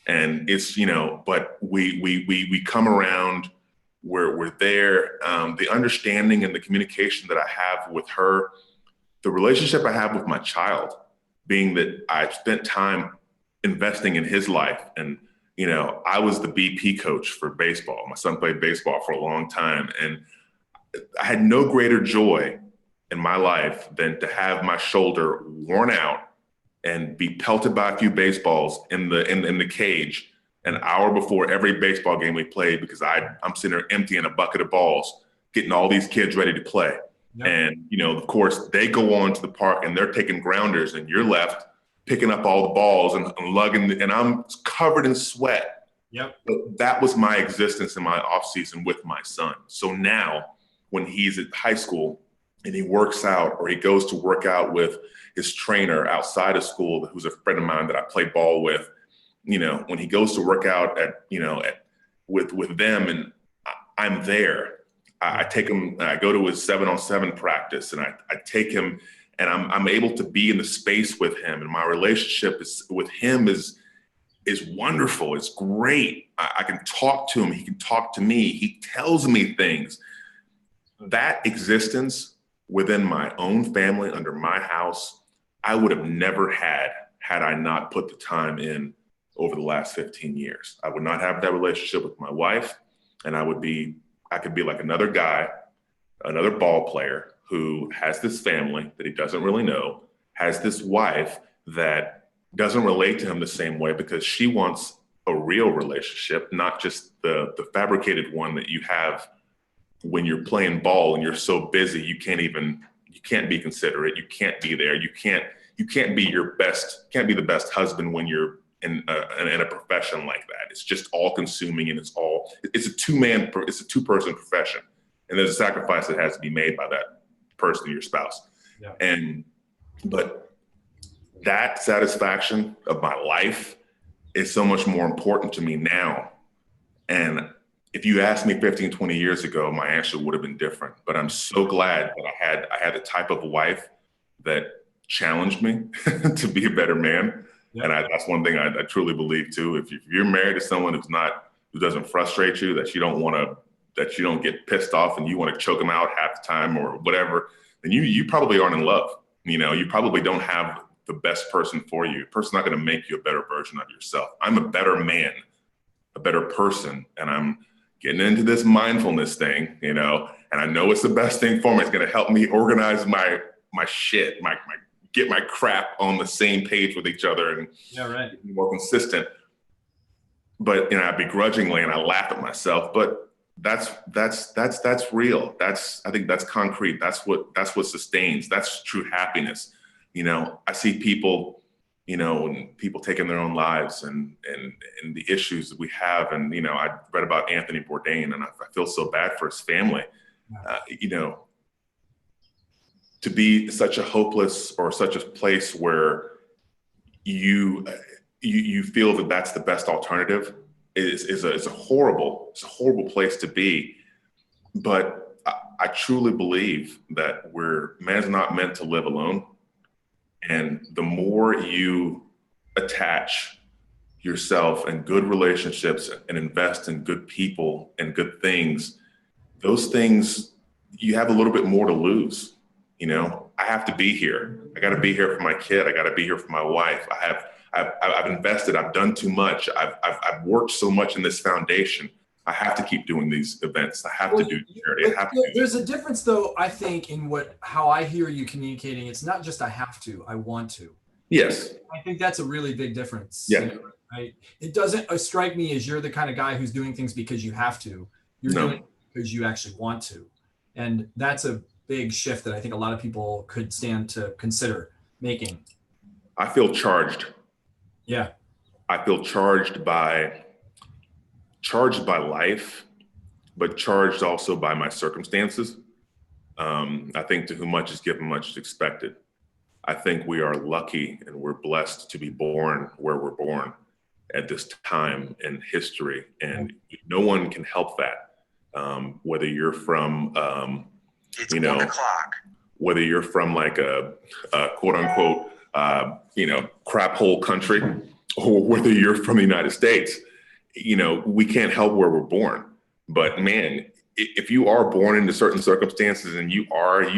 And it's, but we come around, we're there. The understanding and the communication that I have with her, the relationship I have with my child, being that I've spent time investing in his life. And, I was the BP coach for baseball. My son played baseball for a long time. And I had no greater joy in my life than to have my shoulder worn out and be pelted by a few baseballs in the cage an hour before every baseball game we played, because I'm sitting there emptying a bucket of balls, getting all these kids ready to play. Yep. And, of course, they go on to the park and they're taking grounders, and you're left picking up all the balls and lugging, and I'm covered in sweat. Yep. But that was my existence in my off season with my son. So now when he's at high school and he works out, or he goes to work out with his trainer outside of school, who's a friend of mine that I play ball with, when he goes to work out with them, and I'm there, I take him, I go to his 7-on-7 practice, and I take him, and I'm able to be in the space with him, and my relationship with him is wonderful. It's great. I can talk to him. He can talk to me. He tells me things. That existence within my own family, under my house, I would have never had I not put the time in over the last 15 years. I would not have that relationship with my wife, and I could be like another guy, another ball player who has this family that he doesn't really know, has this wife that doesn't relate to him the same way, because she wants a real relationship, not just the fabricated one that you have when you're playing ball and you're so busy you can't be considerate, you can't be there, you can't be can't be the best husband when you're in a profession like that. It's just all consuming, and it's a two-person profession, and there's a sacrifice that has to be made by that person, your spouse. Yeah. But that satisfaction of my life is so much more important to me now. And if you asked me 15, 20 years ago, my answer would have been different. But I'm so glad that I had the type of wife that challenged me to be a better man. Yeah. And that's one thing I truly believe too. If you're married to someone who doesn't frustrate you, that you don't get pissed off and you want to choke them out half the time or whatever, then you probably aren't in love. You probably don't have the best person for you. The person's not going to make you a better version of yourself. I'm a better man, a better person, and I'm getting into this mindfulness thing, and I know it's the best thing for me. It's going to help me organize my shit, get my crap on the same page with each other, and be more consistent. But I begrudgingly, and I laugh at myself, but that's real. I think that's concrete. That's what sustains. That's true happiness. I see people and people taking their own lives and the issues that we have. And, I read about Anthony Bourdain, and I feel so bad for his family. To be such a hopeless or such a place where you feel that that's the best alternative is a horrible place to be. But I truly believe that man's not meant to live alone. And the more you attach yourself and good relationships and invest in good people and good things, those things, you have a little bit more to lose. I have to be here. I got to be here for my kid. I got to be here for my wife. I've invested. I've done too much. I've worked so much in this foundation. I have to keep doing these events. I have to do charity. There's a difference, though, I think, in how I hear you communicating. It's not just I have to, I want to. Yes. I think that's a really big difference. Yeah. Right? It doesn't strike me as you're the kind of guy who's doing things because you have to. You're doing it because you actually want to. And that's a big shift that I think a lot of people could stand to consider making. I feel charged. Yeah. I feel charged by life, but charged also by my circumstances. I think to whom much is given, much is expected. I think we are lucky and we're blessed to be born where we're born at this time in history. And no one can help that. Whether you're from, it's 1 o'clock. Whether you're from like a quote unquote, crap hole country, or whether you're from the United States, we can't help where we're born. But man, if you are born into certain circumstances and you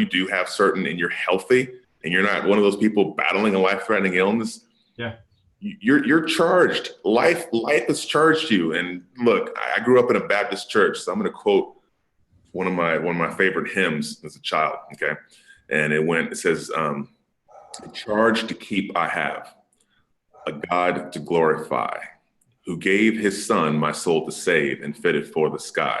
do have certain, and you're healthy and you're not one of those people battling a life-threatening illness, yeah, you're charged. Life has charged you. And look, I grew up in a Baptist church, so I'm going to quote one of my favorite hymns as a child. Okay, and it says, "A charge to keep I have, a God to glorify, who gave his son my soul to save and fitted for the sky.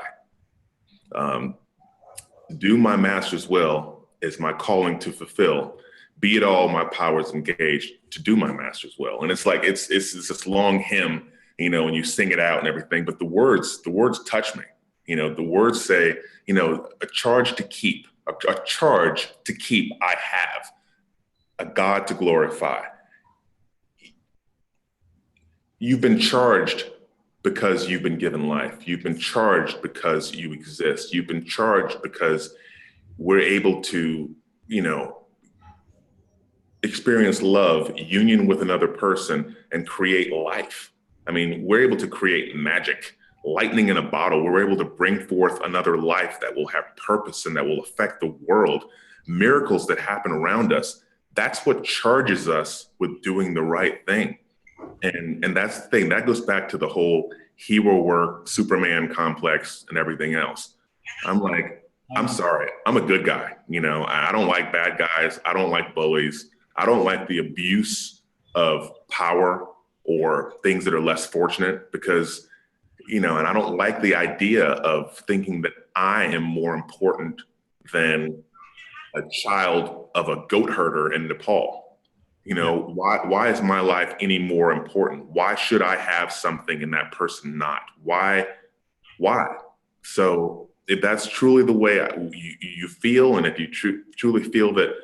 Do my master's will is my calling to fulfill. Be it all my powers engaged to do my master's will." And it's like, it's this long hymn, and you sing it out and everything, but the words touch me. The words say, a charge to keep, a charge to keep I have, a God to glorify. You've been charged because you've been given life. You've been charged because you exist. You've been charged because we're able to, experience love, union with another person, and create life. I mean, we're able to create magic, lightning in a bottle. We're able to bring forth another life that will have purpose and that will affect the world. Miracles that happen around us. That's what charges us with doing the right thing. And that's the thing. That goes back to the whole hero work, Superman complex, and everything else. I'm like, I'm sorry. I'm a good guy. I don't like bad guys. I don't like bullies. I don't like the abuse of power or things that are less fortunate because, and I don't like the idea of thinking that I am more important than a child of a goat herder in Nepal. Why is my life any more important? Why should I have something and that person not? Why? So if that's truly the way you feel, and if you truly feel that,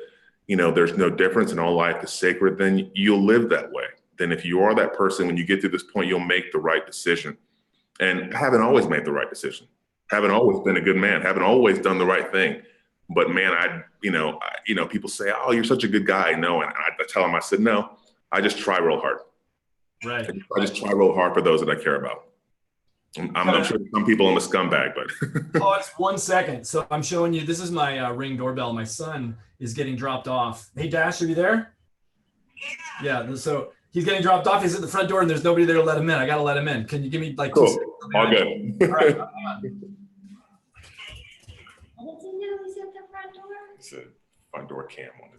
there's no difference and all life is sacred, then you'll live that way. Then if you are that person, when you get to this point, you'll make the right decision. And I haven't always made the right decision. Haven't always been a good man. Haven't always done the right thing. But man, people say, "Oh, you're such a good guy." No, and I tell them, I said, "No, I just try real hard. Right. I just try real hard for those that I care about." I'm sure some people I'm a scumbag, but. Oh, it's 1 second. So I'm showing you, this is my Ring doorbell. My son is getting dropped off. Hey, Dash, are you there? Yeah. So he's getting dropped off. He's at the front door and there's nobody there to let him in. I got to let him in. Can you give me like 2 Cool. seconds? All good. All right. Hang on. Does he know he's at the front door? It's a front door cam when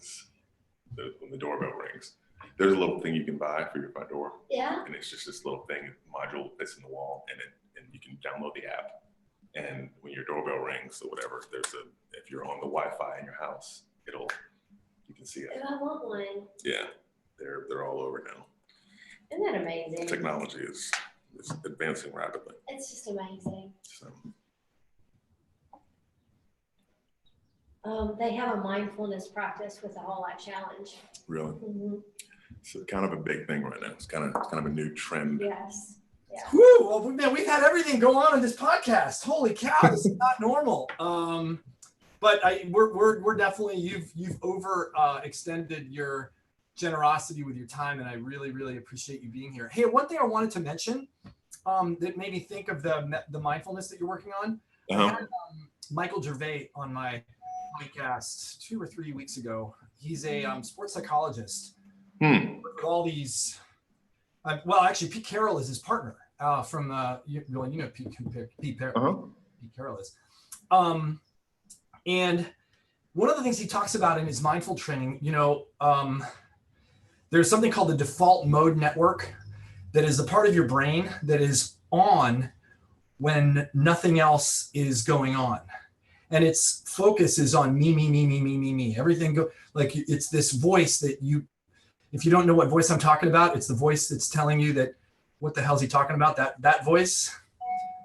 the doorbell rings. There's a little thing you can buy for your front door. Yeah. And it's just this little thing, module that's in the wall, and you can download the app. And when your doorbell rings or whatever, if you're on the Wi-Fi in your house, you can see it. If I want one. Yeah. they're all over now. Isn't that amazing? Technology is advancing rapidly. It's just amazing. So, They have a mindfulness practice with the Whole Life Challenge. really, Mm-hmm. it's kind of a big thing right now. It's kind of a new trend. Yes. Yeah. Woo! Well, man, we've had everything go on in this podcast. Holy cow, this is not normal. But we're definitely you've over extended your generosity with your time, and I really, really appreciate you being here. Hey, one thing I wanted to mention that made me think of the mindfulness that you're working on. I had Michael Gervais on my podcast 2 or 3 weeks ago. He's a sports psychologist. With all these, well, actually, Pete Carroll is his partner from you know Pete Carroll is. And one of the things he talks about in his mindful training, there's something called the default mode network that is the part of your brain that is on when nothing else is going on. And its focus is on me. Everything like it's this voice that if you don't know what voice I'm talking about, it's the voice that's telling you that, what the hell is he talking about? That voice.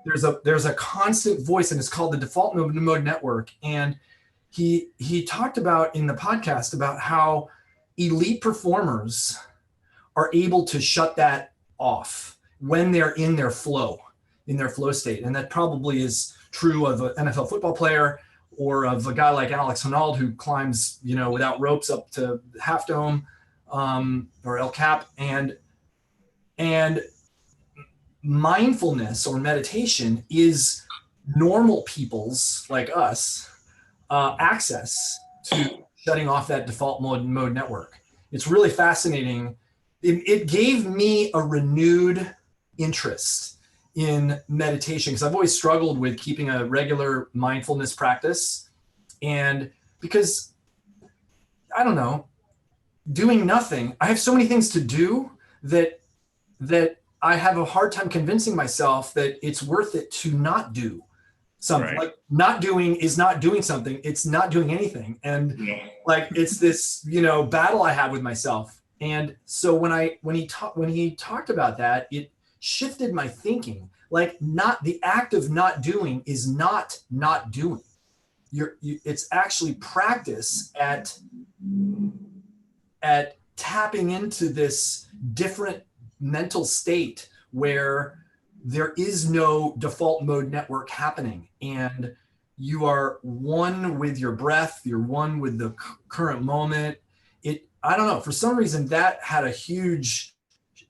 There's a constant voice, and it's called the default mode network. And he talked about in the podcast about how elite performers are able to shut that off when they're in their flow state. And that probably is true of an NFL football player or of a guy like Alex Honnold who climbs, without ropes up to Half Dome or El Cap. And mindfulness or meditation is normal people's, like us, access to shutting off that default mode network. It's really fascinating. It gave me a renewed interest in meditation because I've always struggled with keeping a regular mindfulness practice. And because, I don't know, doing nothing, I have so many things to do that I have a hard time convincing myself that it's worth it to not do something. Right. Like not doing is not doing something. It's not doing anything. And like, it's this, battle I have with myself. And so when he talked about that, it shifted my thinking. Like the act of not doing is not doing. It's actually practice at tapping into this different mental state where there is no default mode network happening, and you are one with your breath, you're one with the current moment. I don't know, for some reason that had a huge,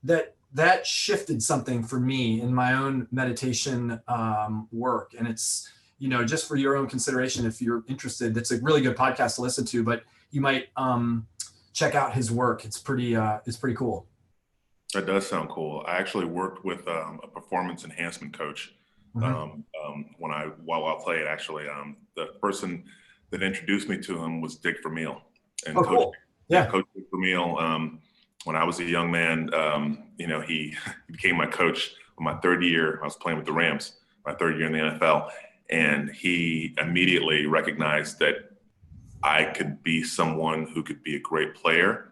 that shifted something for me in my own meditation work. And it's, just for your own consideration, if you're interested, that's a really good podcast to listen to, but you might check out his work. It's pretty cool. That does sound cool. I actually worked with a performance enhancement coach while I played. Actually, the person that introduced me to him was Dick Vermeil. And cool. Yeah. Coach Dick Vermeil. When I was a young man, he became my coach my third year. I was playing with the Rams, my third year in the NFL, and he immediately recognized that I could be someone who could be a great player,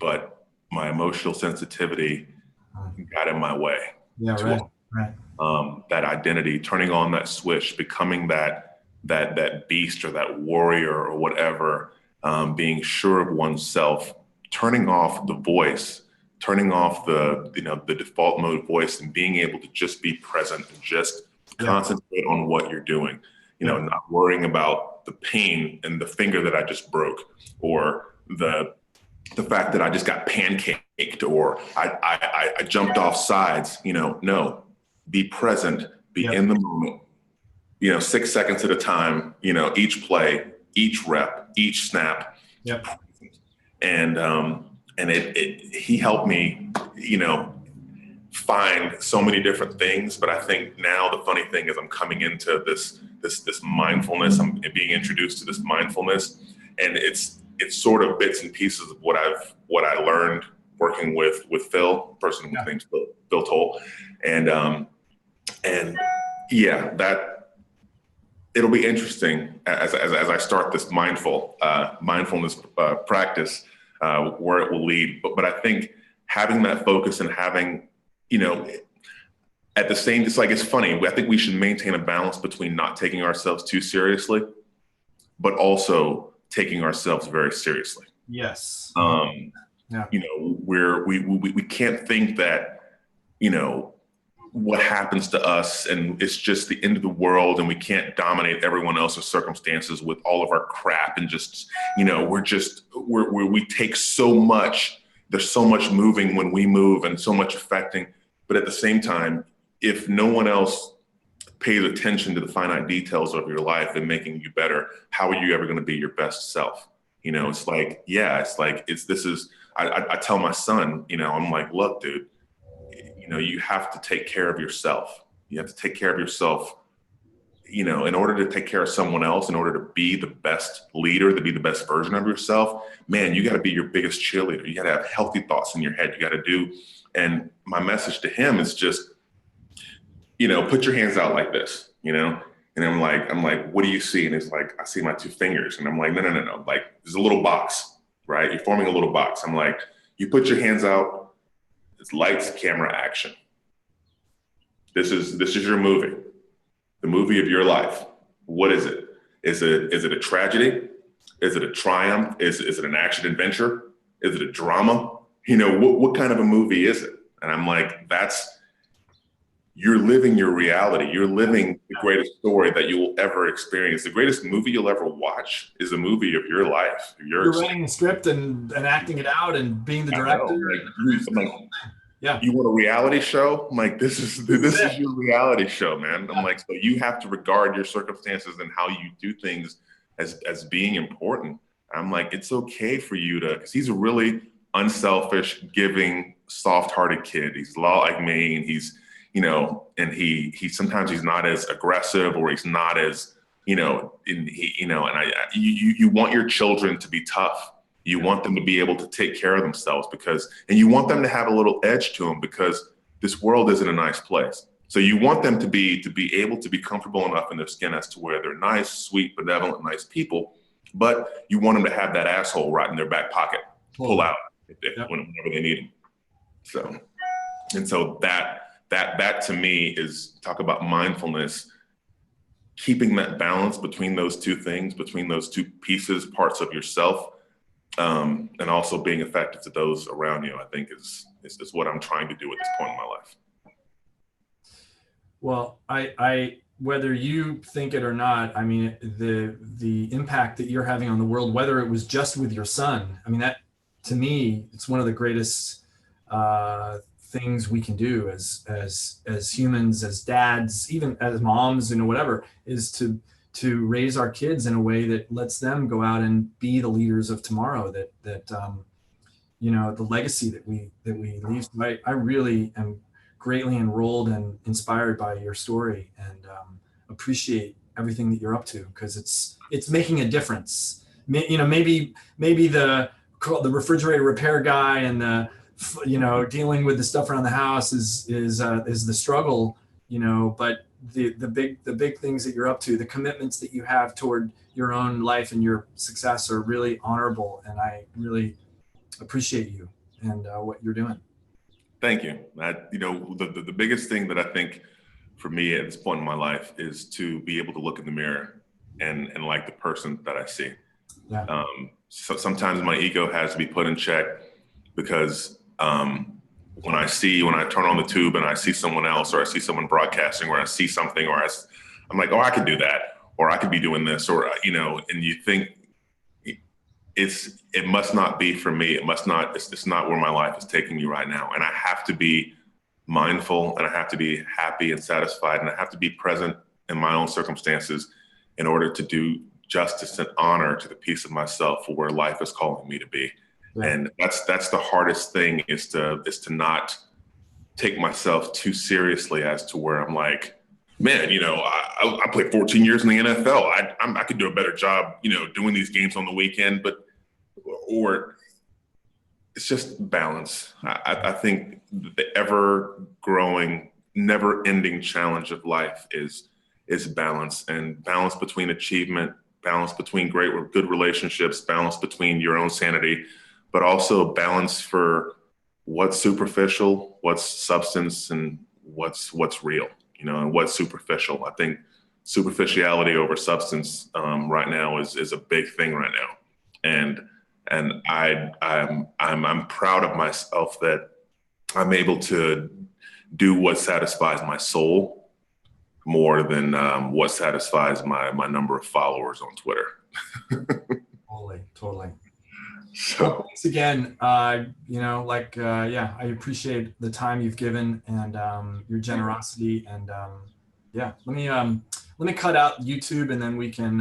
but my emotional sensitivity got in my way. Yeah, right. That identity, turning on that switch, becoming that beast or that warrior or whatever, being sure of oneself, turning off the voice, turning off the default mode voice, and being able to just be present and just concentrate on what you're doing. Not worrying about the pain and the finger that I just broke, or the fact that I just got pancaked, or I jumped off sides. No, be present, be in the moment. 6 seconds at a time. Each play, each rep, each snap. Yep. And he helped me, find so many different things. But I think now the funny thing is I'm coming into this mindfulness. I'm being introduced to this mindfulness, and it's sort of bits and pieces of what I learned working with Phil, a person whose name's Phil Toll, and that it'll be interesting as I start this mindfulness practice. where it will lead. But I think having that focus and having, at the same, it's funny. I think we should maintain a balance between not taking ourselves too seriously, but also taking ourselves very seriously. Yes. Yeah. We can't think that, what happens to us and it's just the end of the world and we can't dominate everyone else's circumstances with all of our crap and just, we take so much, there's so much moving when we move and so much affecting, but at the same time, if no one else pays attention to the finite details of your life and making you better, how are you ever going to be your best self? I tell my son, I'm like, look, dude, you have to take care of yourself. You have to take care of yourself, in order to take care of someone else, in order to be the best leader, to be the best version of yourself, man, you got to be your biggest cheerleader. You got to have healthy thoughts in your head. You got to do. And my message to him is just, put your hands out like this, and I'm like, what do you see? And it's like, I see my two fingers. And I'm like, no. Like, there's a little box, right? You're forming a little box. I'm like, you put your hands out. It's lights, camera, action. This is your movie, the movie of your life. What is it? Is it a tragedy? Is it a triumph? Is it an action adventure? Is it a drama? What kind of a movie is it? And I'm like, you're living your reality. You're living the greatest story that you will ever experience. The greatest movie you'll ever watch is a movie of your life. You're writing the script and acting it out and being the director. Yeah. You want a reality show? I'm like, this is your reality show, man. I'm like, so you have to regard your circumstances and how you do things as being important. I'm like, it's okay for you to, because he's a really unselfish, giving, soft-hearted kid. He's a lot like me, and he's, and he sometimes he's not as aggressive or he's not as, you want your children to be tough. You want them to be able to take care of themselves and you want them to have a little edge to them because this world isn't a nice place. So you want them to be able to be comfortable enough in their skin as to where they're nice, sweet, benevolent, nice people, but you want them to have that asshole right in their back pocket, pull out whenever they need them. So that to me is, talk about mindfulness, keeping that balance between those two things, between those two pieces, parts of yourself, and also being effective to those around you, I think is what I'm trying to do at this point in my life. Well, I whether you think it or not, I mean, the impact that you're having on the world, whether it was just with your son, I mean, that to me, it's one of the greatest things we can do as humans, as dads, even as moms, whatever, is to raise our kids in a way that lets them go out and be the leaders of tomorrow, that the legacy that we leave. So I really am greatly enrolled and inspired by your story, and appreciate everything that you're up to, because it's making a difference. Maybe the refrigerator repair guy and the dealing with the stuff around the house is the struggle, but the big things that you're up to, the commitments that you have toward your own life and your success are really honorable, and I really appreciate you and what you're doing. Thank you. The biggest thing that I think for me at this point in my life is to be able to look in the mirror and like the person that I see. Yeah. So sometimes my ego has to be put in check, because when I turn on the tube and I see someone else, or I see someone broadcasting, or I see something, or I'm like, oh, I could do that, or I could be doing this, or, and you think it must not be for me. It's not where my life is taking me right now. And I have to be mindful, and I have to be happy and satisfied, and I have to be present in my own circumstances in order to do justice and honor to the piece of myself for where life is calling me to be. Yeah. And that's the hardest thing, is to not take myself too seriously as to where I'm like, man, I played 14 years in the NFL. I could do a better job, doing these games on the weekend, or it's just balance. I think the ever-growing, never-ending challenge of life is balance, and balance between achievement, balance between good relationships, balance between your own sanity, but also balance for what's superficial, what's substance, and what's real, and what's superficial. I think superficiality over substance right now is a big thing right now, and I'm proud of myself that I'm able to do what satisfies my soul more than what satisfies my number of followers on Twitter. Totally. So Well, thanks again. Yeah, I appreciate the time you've given and your generosity. And yeah, let me cut out YouTube, and then we can